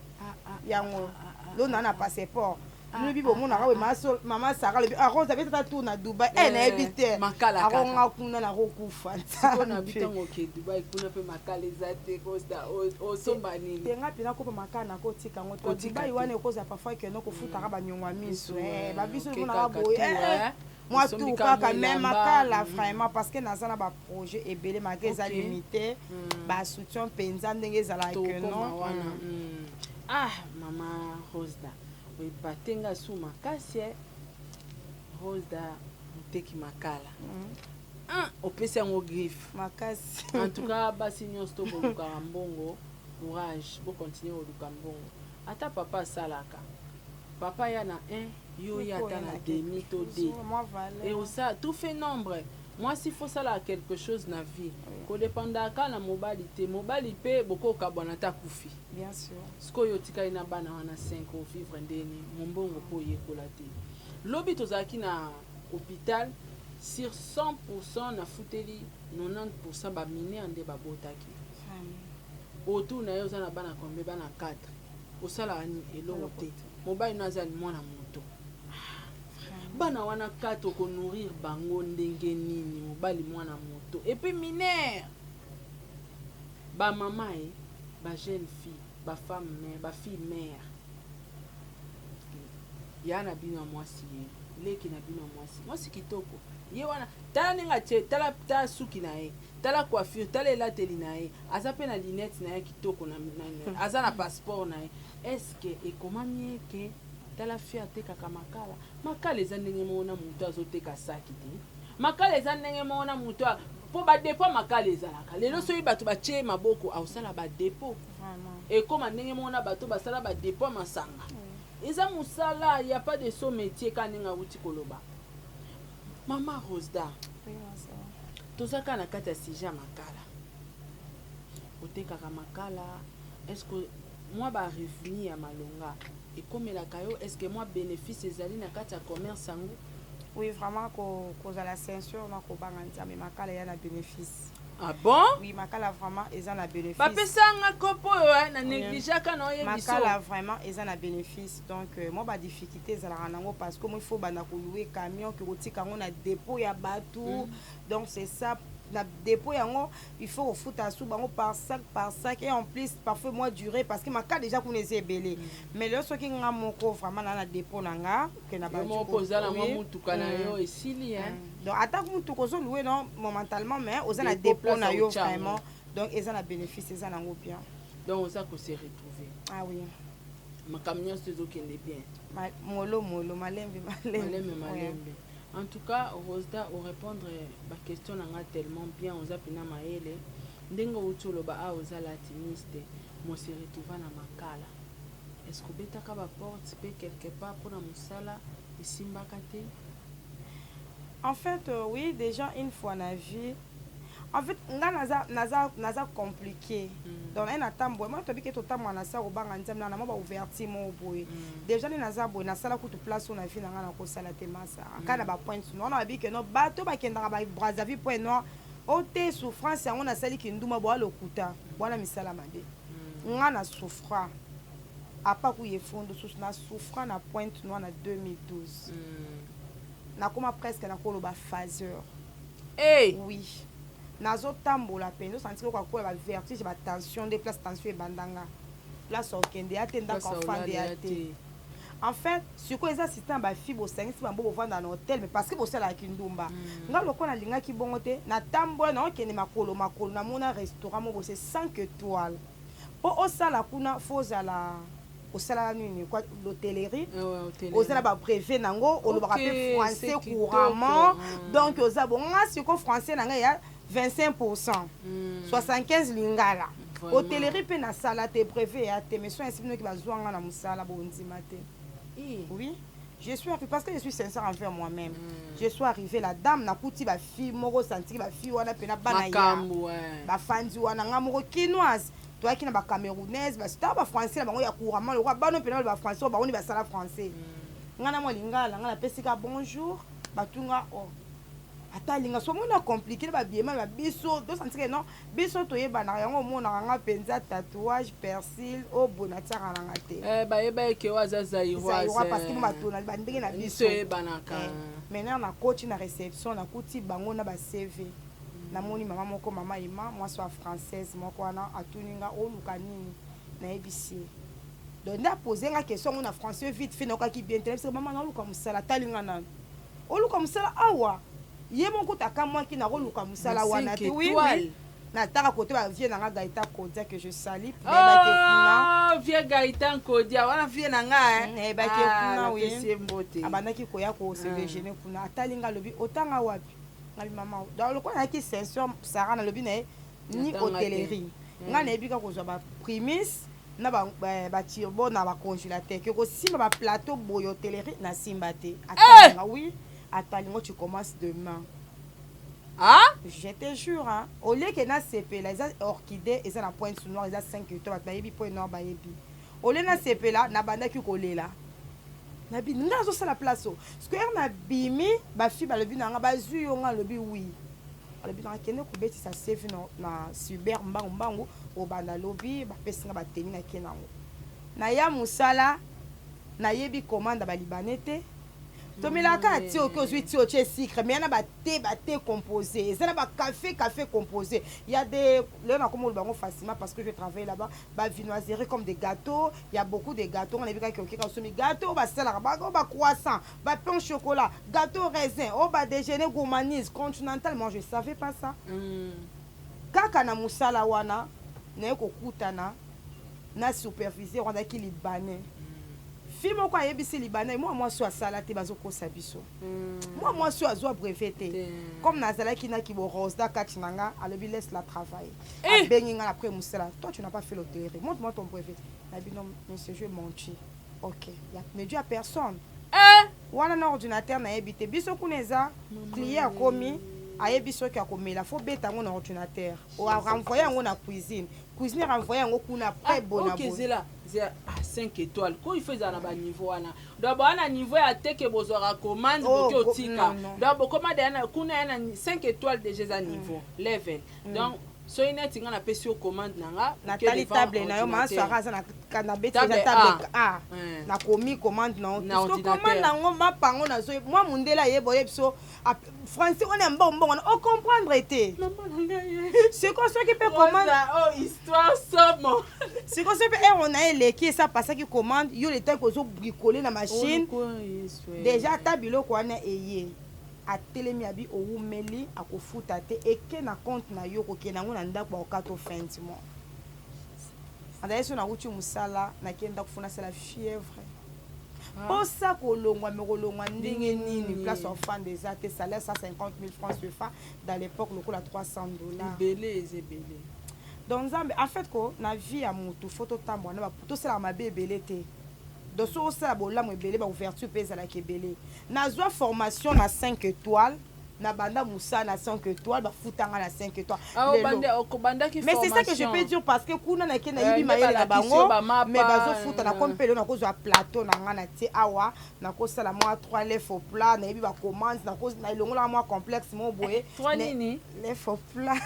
yango lo na passeport nous bibo mona rawe mama Sarah le arose avec ta tour na Dubai na yebi te aronga kuna na rokufa siko na bitango ke Dubai kuna pe Makala ezate kosta o somba nini tenga pina ko Makala na koti kango to Dubai wana koza parfois que no ko futa ka banyongwa miso ba biso mona ba boye moi tout pas quand même Makala vraiment parce que nazana ba projet ebele mageza limité ba soutien penza ndenge za la que non maman Rosda oui batenga sou makasi Rosda Moteki Makala opesa ngo griffe makasi en tout cas basi nyonso to boluka mbongo courage bo continuer oluka mbongo ata papa salaka papa yana yo yata na demi to de et ça tout fait nombre moi s'il faut ça là quelque chose na vie ko dépenda ka na mobilité pe boko ka bona ta kufi bien sûr sko yo tika ina bana wana 5 au vivre ndeni mbongo po yekola te lobi tozaki na hôpital sur 100% na futeli 90% ba mine ande ba botaki autour na yo za na bana kombe bana 4 osala ani elo te mobile nazali mwana moto bana wana kato ko nourrir bango ndenge nini mobali mwana moto et puis mineur ba maman ba jeune fille ba femme mère ba fille mère yana bino mwasi leki na bino mwasi kitoko ye wana tala ninga che tala suki na ye tala coiffure tala elateli na ye aza pe na lunette na ye kitoko na aza na passeport na ye est-ce que ekomami ke tala fia te kaka Makala eza ndenge mona mutu azoteka saki te Makala eza ndenge mona mutu po ba dépôt Makala ezalaka lelo soyi bato batie maboko ausala ba dépôt ekoma ndenge mona bato basala ba dépôt masanga eza musala y a pas de so métier kaninga uti koloba Mama Rosda tozaka na kati ya sija Makala otekaka Makala est-ce que moi ba revenu ya malonga et comme la caillou est-ce que moi bénéfice ezali na kati ya commerce yango oui vraiment ko za la censure na ko banganta mais Makala ya na bénéfice Ah bon? Oui, makala vraiment ils ont un bénéfice. Papa ça nga kopo na négligeaka na oye biso. Makala vraiment ils ont un bénéfice. Donc moi ba difficulté za la nango parce que moi il faut bana ko louer camion que otika ngo na dépôt ya batou. Donc c'est ça. La dépôt yango il faut foutre à sous bango par sac et en plus parfois moi durer parce que ma cas déjà qu'on est belé mais le ce qui nga moko vraiment na dépôt nanga que na ba mo poser la moi mutu kana yo esili hein donc attaque mutu ko zo louer non momentairement mais aux na dépôt na yo vraiment donc ils ont la bénéfice ils ont nango bien donc ça que c'est retrouver ah oui ma camion c'est zo qui est bien molo malembe. En tout cas, Rosda, au répondre à la question, on a tellement bien, on a pu maele. Ndengo utolo ba a oza latiniste, mo se retrouva na makala. Est-ce que beta ka ba porte pe quelque part pour na musala isimba kate? En fait, oui, déjà une fois na vie. En fait, naza compliqué. Donc un atambo, moi to bike to tamwa na sa obanga nzam na ba ouverture mo boy. Déjà ni naza boy na sala ku to place on a fi na ngana ko sala te masa. Kana ba point no na bike no bato ba kenda ba Brazzaville point no. Ote souffrance yango na sali ki nduma bo lokuta. Bwana misala mabe. Ngana souffra. Apa ku yefondo na souffra na point no na 2012. Na koma presque na ko lo ba phaseur. Eh oui. Nazo tambola pendo sentir ko ko ba vertige ba tension des places tension e bandanga place okende atenda ko fande ate en fait sur quoi les assistants ba fibo 5 si ba mbo vanda na hôtel mais parce que bo sala kindumba nga lokona linga ki bongote na tambola na okende makolo na mona restaurant mo bo c'est 5 étoiles po o sala kuna fozala au sala nini quoi l'hôtellerie au sala ba brevet nango o lo ba pe français couramment donc aux abonga si ko français nanga ya 25%, 75 lingala. Hôtellerie pe na sala te brevet ya te mais so ainsi qui va jouer na musala bonzima te. Oui, je suis arrivé parce que je suis sincère envers moi-même. Je suis arrivé la dame na kuti ba fille moko senti ba fille wana pe na bana ya. Ba fandi wana nga moko kinoise. Toi qui na ba camerounaise ba sta ba français ba ngo ya couramment le roi ba no pe na ba français ba oni ba sala français. Nga na mo lingala nga na pesika bonjour ba tunga oh. Atalinga so mona compliqué ba biema ba biso do sentir non biso to yeba na yango mona nga penza tatouage persil o bonatara na ngate ba yeba ke wazaza iwa parce que ma tona ba ndenge na biso yeba na ka maintenant na coach na réception na kuti bango na ba CV na moni mama moko mama ima moi soit française moko wana atuninga o lukanini na ebisi donc na poser la question on a français vite fait noka ki bien parce que maman na luka musala talinga na o luka musala awa ye moko taka moi qui na roluka musala wana te oui na taka côté ba vie na nga Gaïta Kodia que je salue ba ke kuna vie Gaïta Kodia wana vie na nga ba ke kuna oui abana ki koya ko se déjeuner kuna atalinga lobi otanga wapi ngali mama dans le coin qui sincère Sarah na lobi na ni hôtellerie nga na ebika ko zo ba primis na ba tirbo na ba congélateur que ko simba ba plateau boyo hôtellerie na simba te atanga oui. Attends, tu commences demain. Ah? Je te jure, hein. Au lieu que na CP, là, ils ont orchidée, ils ont la pointe sous noir, ils ont 5 étoiles, bayebi point noir, bayebi. Au lieu na CP là, na banda qui collé là. Na bi, n'a zo la place. Parce que na bimi, ba fi ba le bi na nga ba zu yo nga le bi oui. Le bi na kene ko beti sa save na cyber mbangu o banda lobby, ba pesi nga ba teni na kenango. Na ya musala, na yebi commande ba libanete. Tomilaka ti o ko zui ti o che sucre mais na ba thé composé ça na ba café composé il y a des là on comme bango facilement parce que je travaille là-bas ba viennoiserie comme des gâteaux il y a beaucoup de gâteaux on a vu que consommer gâteau ba sala ba croissant ba pain au chocolat gâteau raisin oh ba déjeuner gourmandise continental moi je savais pas ça kaka na musala wana na ko kutana na superviseur on a qui libanais Fimo kwa yebisi libanais moi so asala te bazoko sabiso moi so azwa breveté comme nazala ki na ki bo Rosda katinanga alobi laisse la travailler abengi nga après musala toi tu n'as pas fait l'hôtellerie montre-moi ton brevet na bi non monsieur je menti OK ya ne dit à personne wana na ordinateur na yebite biso kuneza client komi ayebi soki akomela faut beta ngo na ordinateur o renvoyer ngo na cuisine cuisinier envoyé yango kuna après bona OK zela 5 étoiles ko il faisait na ba niveau wana donc bana niveau ya teke bozora commande boki otika donc commande yana kuna yana 5 étoiles déjà za niveau level donc so ineti nga na pesi commande nanga na tali table na yo maswara za na beti na table A na komi commande na parce que commande nango mapango na so moi mundela yebo yebso français on est bon on comprendre été c'est quoi ce qui peut commande oh histoire somme c'est quoi ce peut on a les qui ça passe qui commande yo le temps ko zo bricoler na machine déjà tabilo ko na eye atelemi abi oumeli akofuta te eke na compte na yo kokena ngo na ndako ba okato fin du mois anda yeso na uchi musala na kenda kufuna sala fièvre posa kolongwa mekolongwa ndenge nini place of fan des ates salaire 150 000 francs CFA dans l'époque le coût à $300 belé. donc en fait ko na vie ya mutu photo tambo na ba to sala mabe belé te donc so ça bolamu ebele ba ouverture pesa la kebele na zwa formation na 5 étoiles na banda musa na 5 étoiles ba futanga na 5 étoiles mais c'est ça que je peux dire parce que kuna na kena yibi mayele na bango mais bazo futa na comme pelo na ko zwa plateau na ngana ti awa na ko sala moi 3 lait faux plat na yibi ba commande na ko na longola moi complexe mo boye 3 nini lait faux plat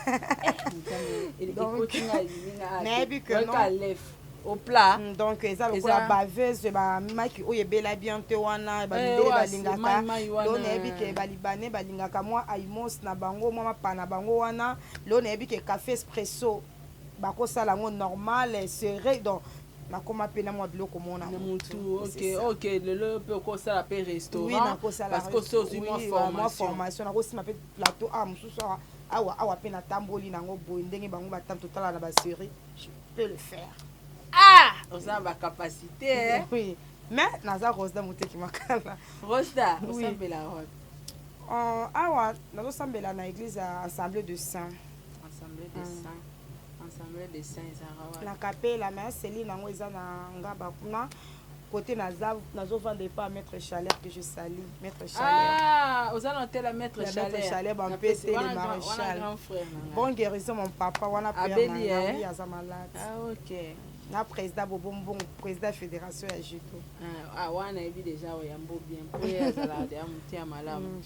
na yibi que non au plat donc eza lokola baveuse bamaki oyo ebela bien te wana bamidele balingaka lo nayebi ke balibane balingaka mwa aimos na bango mwa mapa na bango wana lo nayebi ke café espresso bakosala yango normal serré donc nakoma mpe na mwa biloko mona mutu ok lelo mpe okosala mpe restaurant parce que osi ozwi mwa formation nakosima mpe plateau mosusu awa mpe natamboli nango boye ndenge bango batam totala na basérie je peux le faire. Oza ba capacité oui mais naza Rosda muteki makala Rosda osambela awa nazo sambela na église assemblée de saints ezara na kapela mais celi nango eza na ngaba kuna côté nazo vendre pas maître Chalère que je salue maître Chalère oza na tela maître Chalère ba mpete le maréchal bon guérison mon papa wana père na aza malade OK na président Bobombon président fédération ya judo wana ebi déjà oyambo bien po yazala de amutia malamu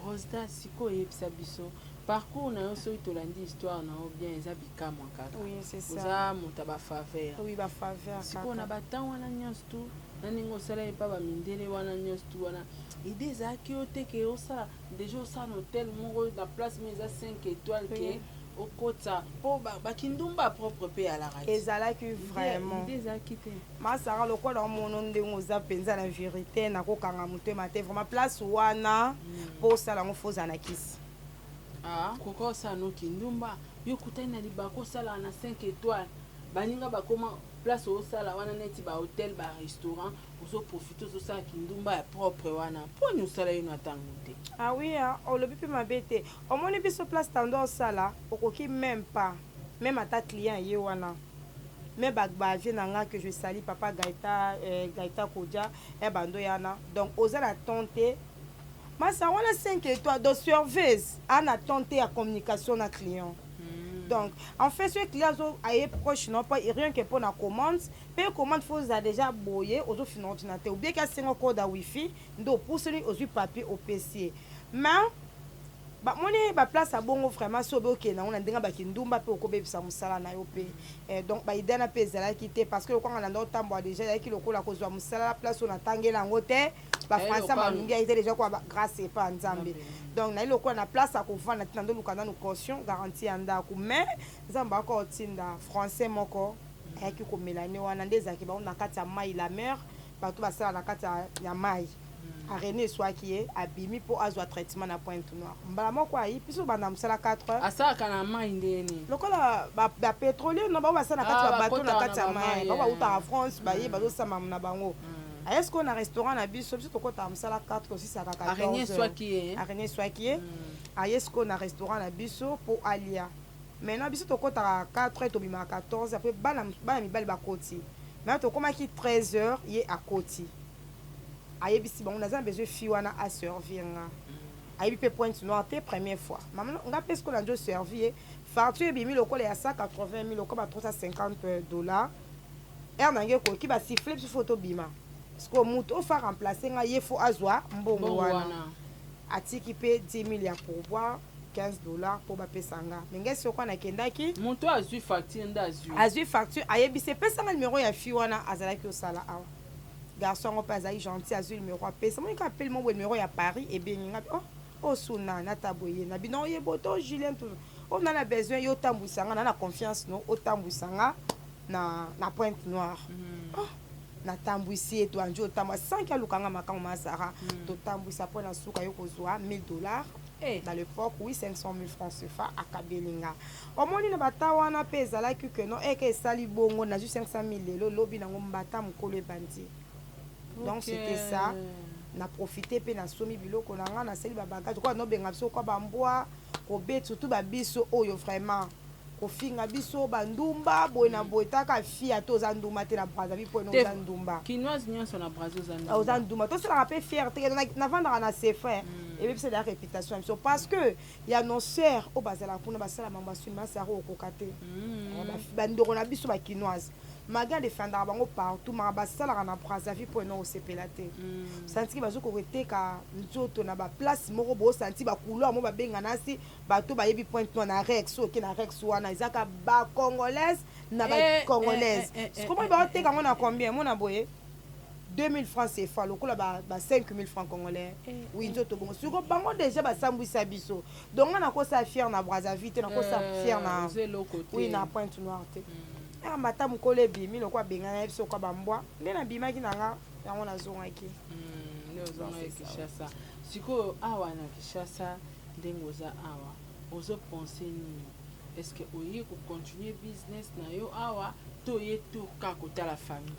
Rosda siko yebisa biso parcours na yo soki tolandi histoire na yo bien eza bikamwa kaka oui c'est ça oza moto ba faveur oui ba faveur siko na batan wana nyonso tu naninga osala epa bamindele wana nyonso tu wana ide ezalaki yo te ke osala déjà osala na hôtel moko na place mo eza 5 étoiles ke okota po bakindumba propre pe à la radio ezalaki vraiment ezalaki te masara lokola omono ndenge oza mpenza na vérité nakokanga motema te vraiment place wana po osala yango foza na kisi koko osala no kindumba yo kutani na libako osala na 5 étoiles baninga bakoma place osala wana neti ba hôtel ba restaurant ozo profiter osala kindumba ya propre wana poni osala yo na tango te oui olobi mpe mabe te omoni biso place tando osala okoki même pas même ata client ye wana mais bagbaje na nga que je sali papa Gaïta Kodja bando yana donc oza na tente masa wana 5 étoiles de service ana tente ya communication na client donc en fait ce client aye proche non pas rien que pour la commande paye commande faut déjà boyer aux fin ordinateur ou bien qu'à 5 code à wifi ndo pour celui aux papier au PC mais ba moni ba place à bongo vraiment sobe OK na on a ndenga ba kindumba pe okobe bisa musala na yo pe donc ba idana pe zala kité parce que quand on a ndo tambo déjà yaki lokola kozwa musala place on a tangela ngote ba français malungi a été déjà quoi grâce et pas nzambe donc na lokola na place à kovanda tando lukanda no caution garantie anda ku mais nzamba ko tinda français moko yaki ko melane wana ndezaki ba on a kati ya mai la mer partout ba sala na kati ya mai a René Soakie abimi po azwa traitement na Pointe Noire mbala moko ayi piso banda musala 4 heures asaka na mai ndeni lokola ba pétrolier no ba basala na kati ya bateau na kati ya mai ba uta en France ba yi bazo sama na bango est-ce qu'on a restaurant na biso biso kokota musala 4 aussi ça ka 14 a René Soakie est-ce qu'on a restaurant na biso po alia maintenant biso tokota 4 heures to bima 14 après bana mibali ba koti mais to komaki 13 heures yé à koti ayebisi bango naza besoin fi wana a servir nga ayebi pe Pointe Noire te première fois maman nga pese ko na njo servir facture ebimi lokola ya 180 000 lokola ba $350. Nange ko ki ba siffler sur photo bima parce que mutu fa remplacer nga yefo azwa mbongo wana atiki pe 10 000 ya pourboire $15 pour ba pesanga menge soko na kendaki mutu azui facture nda azui facture ayebi se pesanga numéro ya fi wana azalaki osala awa garçon pas azali gentil azui numéro pesa moi ka appelle mon numéro ya Paris et bien nga oh suna na taboye na bino yeboto Julien tout on a besoin yo tambusanga na confiance no o tambusanga na Pointe Noire. Na tambwisi eto anjo tamba 5 ya lukanga makango masara to tambwisa po na suka yo kozwa $1000 dans l'époque oui 500 000 francs CFA akabelinga omoni na batawa na pesa la que non eke sali bongo na ju 500 000 lelo lobi na ngombata mukolo ebandi donc c'était ça na profiter pe na somi biloko na nga na seli ba bagage quoi no benga biso kwa bambwa ko bet surtout ba biso oyo vraiment kofinga biso bandumba boy na boy taka fia to za ndumba te na Brazzaville po no za ndumba kinoise nyonso na Brazzaville za ndumba to sala pe fierté na vendre na ses frères et puis c'est la réputation parce que il y a nos sœurs au bazala kuna basala mambasuni masara okokate bandoko na biso ba kinoise maga defendra bango partout ma basala na Brazzaville po no osepelate senti bazo ko reteka nzoto na ba place moko bo senti ba couleur mo ba benga nasi bato ba yebi point na Rex ok na Rex wana izaka ba congolaise na ba congolaise comment ba oteka ngona combien mona boye 2000 francs CFA lokola ba 5000 francs congolais oui nzoto bongo suko bango déjà ba sambwisa biso donc na ko sa fier na Brazzaville na ko sa fier na oui na Pointe Noire te mata mukolo ebimi lokwa bengana na biso kwa bambwa nde na bimaki nanga yango nazongaki Kishasa sikoyo awa na Kishasa ndenge oza awa ozopense nini est-ce que oye kocontinue business na yo awa to ye to ka kotala famille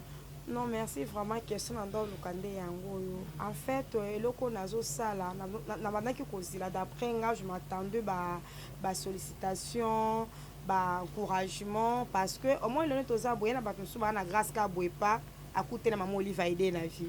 non merci vraiment question na ndo lukande yango yo en fait eloko nazosala na bandaki kozila d'après nga je m'attendais ba sollicitation ba encouragement parce que au moins le toza boye na bato so ba na grâce ka boye pas akute na maman Oliva aide na vie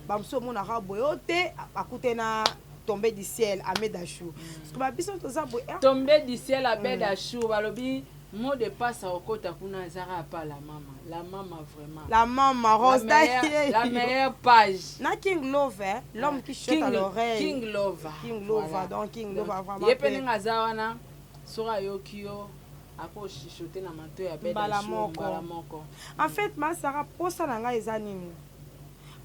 ba mso mo na ka boye ote akute na tomber du ciel Ahmed Achou parce que ba biso toza boye tomber du ciel Ahmed Achou balobi mot de passe au kota kuna zara pas la maman vraiment la maman Rose la meilleure page na King Lover l'homme qui chante à l'oreille King Lover donc King Lover vraiment yepe nga wana sora yokio ako chichoter na mato ya bela moko en fait masara posa na nga eza nini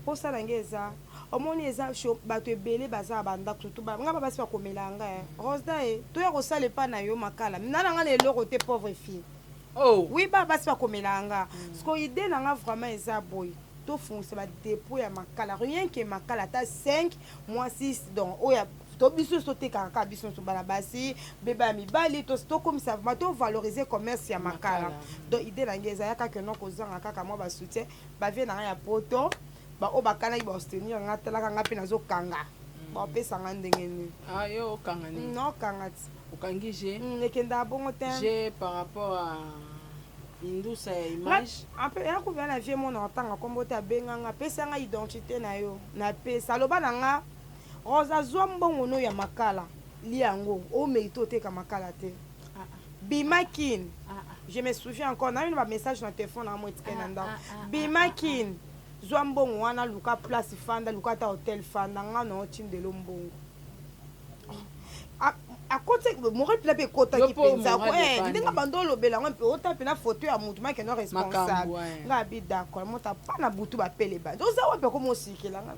posa na nga eza omoni eza bato ebele baza bandako surtout nga basi bakomela nga Rosda toya kosala epa na yo makala mina na nga na eloko te pauvre fille oui basi bakomela nga siko ide na nga vraiment eza boye tofonse badepot ya makala rien que makala ata 5 mois 6 donc oya to biso sote kaka biso so bana basi beba mibali to komisa vraiment to valoriser commerce ya makala donc ide na ngeza ya kaka no kozanga kaka mo ba soutien ba vie na ya poto ba o bakana ba soutenir nga tala kanga pe nazo kanga ba pesa nga ndenge ni yo kanga ni no kanga okangi je nekenda bongo te je par rapport à indusa ya image après ya ko na vie mo na tanga kombo te abenga nga pesa nga identité na yo na pesa loba na nga Rosa zwa mbongo no ya makala liango o meito te ka makala te bimakin je me souviens encore na une message na téléphone na moi tkenanda bimakin zwa mbongo wana luka place fanda luka ta hotel fanda nga no tindelo mbongo a côté mo repla pe kota ki penza ko ndinga bandolo bela ngompe ota pe na photo ya mutu ma ke no responsable nga bi d'accord mota pa na butu ba pele ba doza wa pe ko mo sikela nga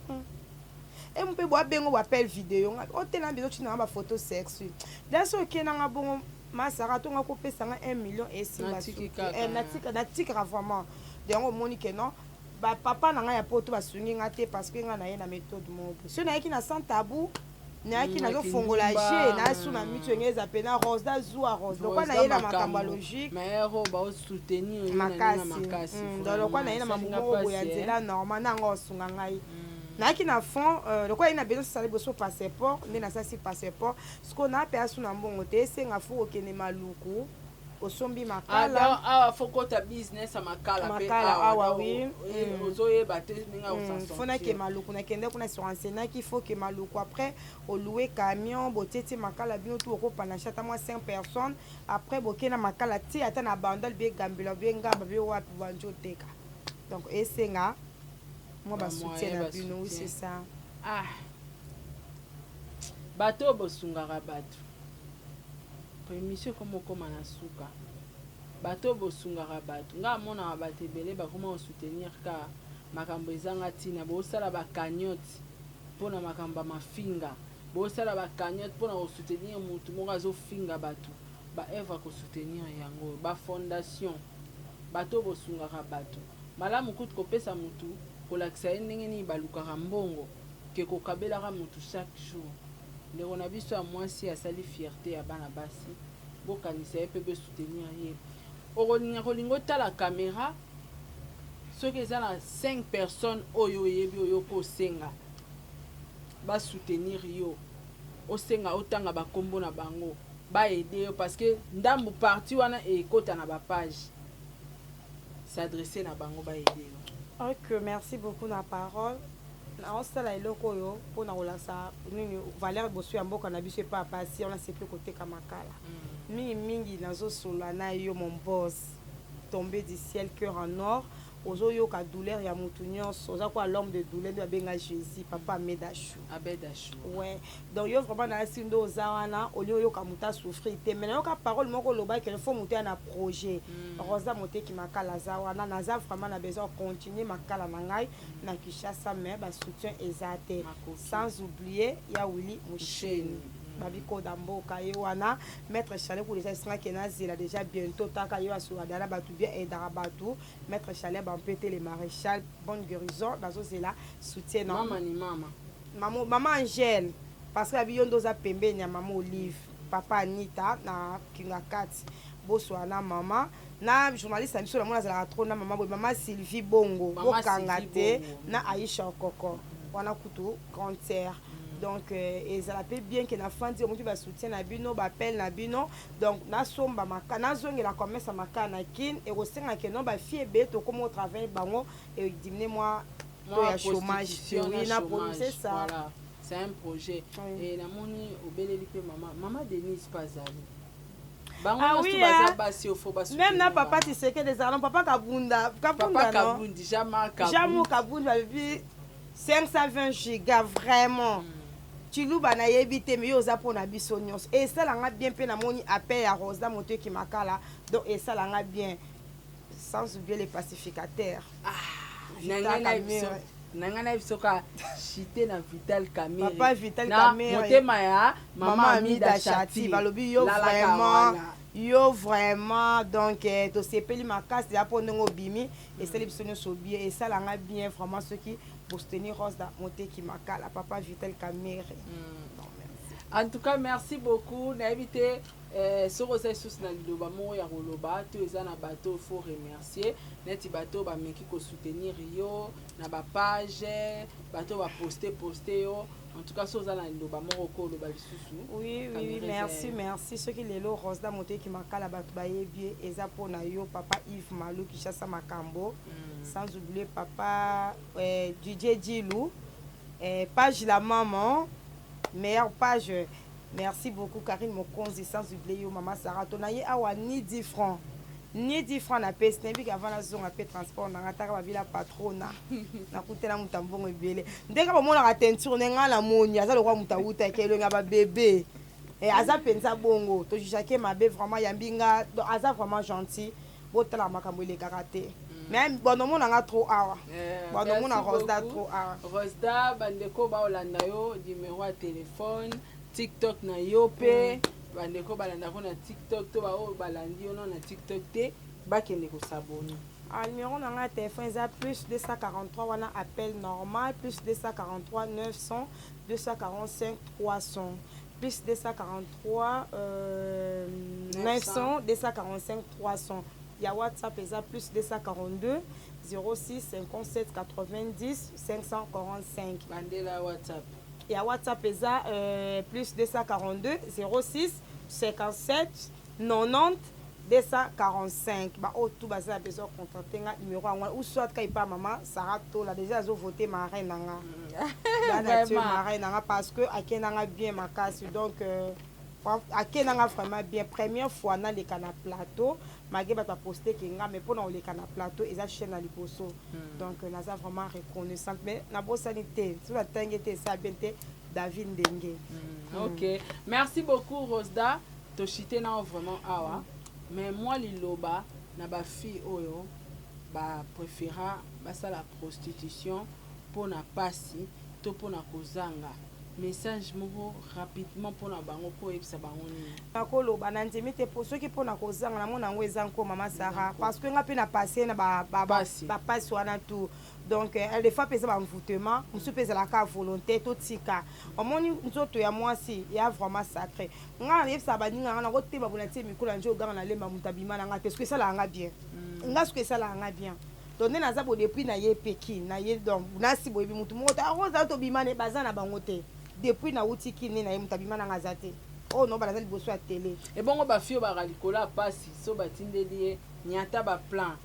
et mon père bengo appel vidéo ote na biso tina ba photo sexy daso okena nga bongo masara to nga ko pesa nga 1 million et simba natika vraiment donc monique non ba papa na nga ya poto basungi nga te parce que nga na ye na méthode mo so na yaki na sans tabou na yaki na zo fongola je na su na mitu ngeza pe na Rose da zua Rose lokwa na ye na makamba logique mais ro ba soutenir makasi donc lokwa na ye na mamumo boya nzela normal na ngo sunga ngai naki na fond lokwa ina besoin sala boso passeport ndena sasi passeport siko na pe asu na mbongo te esenga fu okene maluku osombi makala makala awa fokota business makala pe awa oui ozoyeba te ndenge osanso fona ke maluku nakende kuna sur enseignaki faut que maluku après louer camion boteti makala bino tout okopana chata moi 5 personnes après bokena makala ti ata na bandal be gambela be ngamba be wapi banjo teka donc esenga moi ba soutien na bino oui c'est ça bato bosungaka bato émission comme okoma na suka bato bosungaka bato nga amonaka bato ebele bakoma osoutenir ka makambo ezanga ntina bosala bakagnote mpona makambo ya mafinga bosala bakagnote mpona kosoutenir motu moko azofinga bato baevre kosoutenir yango bafondation bato bosungaka bato malamu kutu kopesa motu kolakisa ye ndenge nini balukaka mbongo ke kokabelaka motu chaque jour ndeko na biso ya mwasi asali fierté ya bana basi bokanisa ye mpe besoutenir ye okolinga otala caméra soki eza na 5 personnes oyo oyebi oyo kosenga basoutenir yo osenga otanga bakombo na bango baede yo parce que ndambu parti wana ekota na bapage s'adresser na bango baede yo. Ok, merci beaucoup na parole. naosala eloko oyo mpona kolakisa nini valeur boso ya mboka na biso epa pasi on a sepli koteka makala mingi nazosola na yo mon boss tombé du ciel cœur en or ozoyoka douleur ya mutu nyonso oza kwa l'homme de douleur nde babenga Jésus papa Abedachou ouais donc yo vraiment nalasi nde oza wana oli oyoka mutu asouffrir te mais nayoka parole moko olobaki il faut mutu ya na projet rosa moteki makala aza wana naza vraiment na besoin continuer makala na ngai na Kinshasa mais basoutien eza te sans oublier ya Willy Musheni babiko damboka ye wana maître Chalet pour les instants qui nazela déjà bientôt taka yo asura dala batu bien et darabatu maître Chalet bampete les maréchal bonne guérison bazo zela soutien non maman Angèle parce que abiyo ndoza pembeni ya maman Olive papa Anita na Kinga Kati boswana mama na journaliste biso la mona zela trop na maman Sylvie Bongo bokanga te na Aïcha Okoko wana kutu concert. Donc ezala pe bien que na fandi motu ba soutien na bino ba appel na bino donc na somba maka na zonge la commerce maka na kin et osenga que non ba fie be to comme au travail bango et diminuer moi ya chômage oui na c'est ça voilà c'est un projet et la moni obeleli pe maman Denise Pazali ah oui même na papa Tiseke des armes papa Kabunda Jamu Kabunda baby 520 gigas vraiment Chiluba na yebite mais yoza pona biso nyonso et ça langa bien pe na moni appel ya Rosa moto ki makala donc et ça langa bien sans oublier les pacificateurs nanga biso ka chité na Vital Camere papa Vital Camere motema ya maman Amida Chati balobi yo vraiment donc to sepeli makasi ya pondongo bimi et ça biso nyonso bien et ça langa bien vraiment ceux qui pour soutenir Rosa monter qui makala papa Vital Camere. En tout cas merci beaucoup na évité sur Rosa sous na liloba mo ya roloba to ezana bateau faut remercier neti bateau ba meki ko soutenir yo na ba page bateau ba poster yo en tout cas sur na liloba mo ko loba lisusu oui merci ceux qui lelo Rosa monter qui makala bateau ba yebie eza pona yo papa Yves Malou qui chassa makambo sans oublier papa DJ Djilou page la maman meilleure page merci beaucoup Karine Mokonzi sans oublier maman Sarah tonaye awa ni 10 francs na pese nebi avant la zone après transport na ngata ba vila patrona na kutela mutambongo ebele ndeka bomona ka teinture nenga la moni aza lokwa mutauta kelo nga ba bébé et aza penza bongo to jake mabe vraiment yambinga aza vraiment gentil botala makambo ile karaté même bon mon nga trop awa bon mon Rosda trop awa Rosda bandeko ba olanda yo numéro ya téléphone TikTok na yo pe bandeko balanda ko na TikTok to ba o balandi yo na TikTok te bakende ko s'abonner numéro na nga téléphone za plus 243 wana appel normal plus 243 900 245 300 plus 243 900 245 300 il y a WhatsApp et ça plus 242 06 57 90 545 bandela WhatsApp il y a WhatsApp et ça plus 242 06 57 90 245 tout baza besoin contacter nga numéro ou soit quand il pas maman Sarah Tola déjà zo voter ma reine nanga parce que akenanga bien ma casse donc akenanga vraiment bien première fois na les canal plateau magé ba poster kinga mais pour na les canal plateau et ça chaîne na liboso donc naza vraiment reconnaissante mais na bo sanité sur la tangete ça bien David Ndenge. OK, merci beaucoup Rosda to chité na vraiment awa. Mais moi liloba na ba fille oyo ba préféra basa la prostitution pour na pasi to pour na kozanga message moko rapidement pour na bango po ebisa bango ni nakolo banandimi te pour ceux qui pour na kozanga na mona ngo ezanko mama Sarah parce que nga pe na passer na ba pasi wana tout donc elle des fois pesa ba envoûtement musu pesa la ka volonté to tika omoni nzoto ya mwasi ya vraiment sacré nga yebisa baninga na kote ba bonati mikula njo ganga na lemba mutabima na nga parce que ça la nga bien nga ce que ça la nga bien donc na za bo depuis na ye peki na ye donc na si boyebi mutu moko ta roza to bimane bazana bango te depuis na utiki ni na ye mutabima na nga zate oh non balaza liboso ya télé et bongo ba fio ba ralikola pasi so batindeli nyata ba plan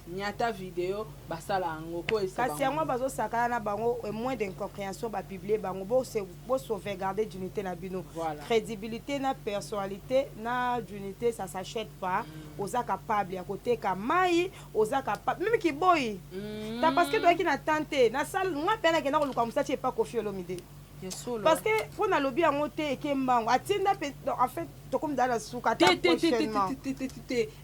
nyata vidéo basala ngo ko esa kasi yango bazo sakana na bango moins d'incompréhension ba publier bango bo sauvegarder d'unité na bino crédibilité na personnalité na d'unité ça s'achète pas oza capable ya côté ka mai oza capable même ki boy ta parce que toi qui na tante na salle nga pena ke na ko luka musachi pas Koffi Olomide parce que faut na lobby en moté et kembango atinda en fait to comme dans la souka ta prochainement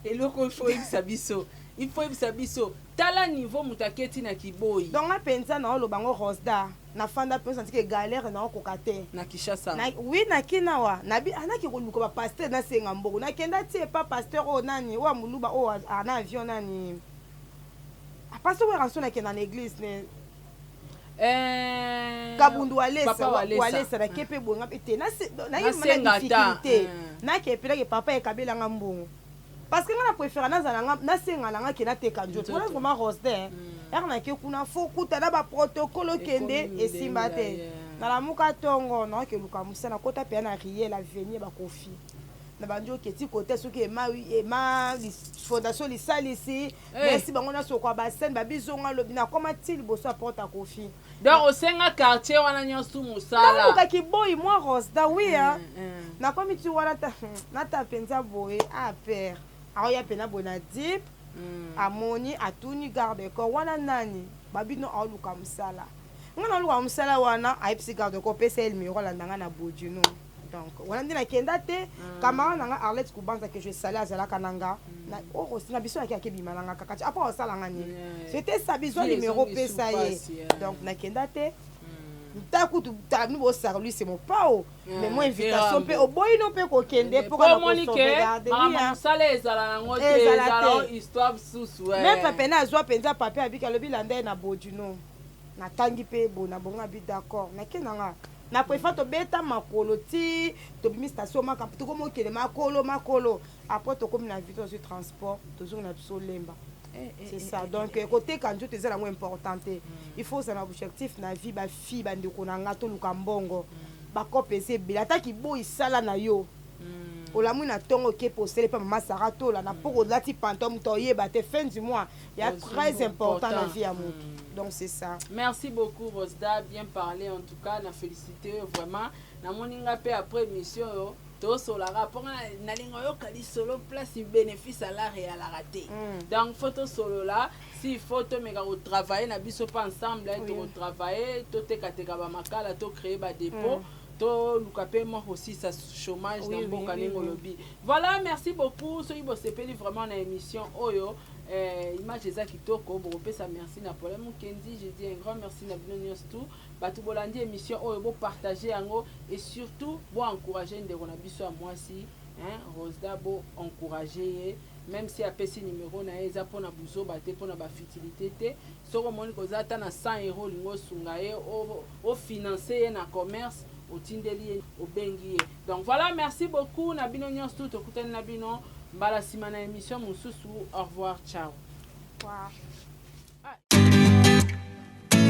et le ko faut sabiso il faut sabiso tala niveau mutaketi na kiboy donc na penza na lo bango Rosda na fanda pe senti que galère na ko kate na Kishasa oui na kinawa na bi anaki ko luka ba pasteur na senga mboko na kenda tie pas pasteur o nani o muluba o ana avion nani a pasteur wa ranso na kena na église ne kabundu walesa na kepe bonga ete na difficulté na kepe ke papa e kabela ngambongo parce que nga na préfère na senga na nga ke na teka njoto wala vraiment Rosda na ke kuna fo kuta na ba protocole kende esimba te na la muka tongo na ke luka musana kota pe na riel avenir ba Koffi na banjo keti côté soki ma fondation lisalisi merci bango na sokwa ba scène ba bizonga lobi na koma til boso apporte à Koffi donc au senga quartier wana nyosu musala na ka boy moi Rosda oui na komi tu wana na ta penza boy a père aoya pena bona dip amoni atuni garde corps wana nani babino aluka musala ngana aluka musala wana aipsi garde corps pesa el miro la ndanga na bodino donc wana ndina kenda te kamara nanga Arlette Kubanza que je salais azala kananga na osi na biso ya kebima nanga kakati apa osala ngani c'était ça besoin numéro pesa ye donc na kenda te takutu nous bo lui c'est mon pao mais moi invitation pe oboyi no pe ko kende pour que Monique maman sala ezala ngo te ezala histoire susu même papa na azwa penza papa abika lobi landa na bodino na tangi pe bona bonga bi d'accord na kenanga na préfère to beta makolo ti to bimi station maka to ko mo kele makolo après to comme na vitesse de transport toujours na biso lemba. C'est ça. Donc côté quand tu es là important, il faut ça un objectif na vie ba fille ba ndeko na ngato lukambongo. Ba kopese bilata ki boy sala na yo. Olamu na tongo ke posele pa mama Sarato là na poko lati pantom toye ba te fin du mois. Il y a très important la vie à moi. Donc c'est ça. Merci beaucoup Rosda, bien parlé en tout cas, na félicité vraiment. Na moninga pe après émission yo. To solo rapport na lingo yo kali solo place bénéfice à l'art et à la raté. Donc photo solo là, si photo mega au travailler na biso pas ensemble to travailler, to te kateka ba makala to créer ba dépôt. To lukape moi aussi ça chômage dans boka lingo lobby. Voilà, merci beaucoup. So ibo sepeli vraiment na émission Oyo. Image eza kitoko bope ça merci na Paul Mukendi, je dis un grand merci na bino nyostou batu bolandi émission oyo bo partager yango et surtout bo encourager ndeko na biso à moi si Rosda bo encourager même si apesi numéro na eza pona buzo bate pona ba futilité te soko moni ko zata na 100 € lingo sunga ye o financer na commerce au tindeli au bengi. Donc voilà, merci beaucoup na bino nyostou to kutani na bino mbala simana émission mususu. Au revoir, ciao.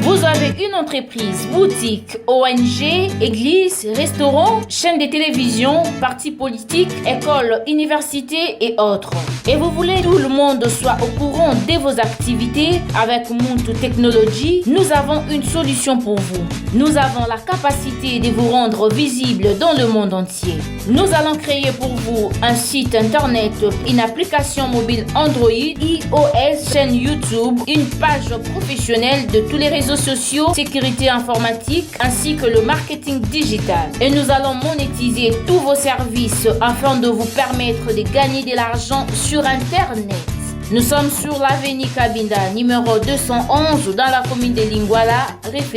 Vous avez une entreprise, boutique, ONG, église, restaurant, chaîne de télévision, parti politique, école, université et autres. et vous voulez que tout le monde soit au courant de vos activités avec Muntu Technology, nous avons une solution pour vous. Nous avons la capacité de vous rendre visible dans le monde entier. Nous allons créer pour vous un site internet, une application mobile Android, iOS, chaîne YouTube, une page professionnelle de tous les réseaux sociaux, sécurité informatique ainsi que le marketing digital. Et nous allons monétiser tous vos services afin de vous permettre de gagner de l'argent sur Internet. Nous sommes sur l'avenue Cabinda, numéro 211 dans la commune de Lingwala, référence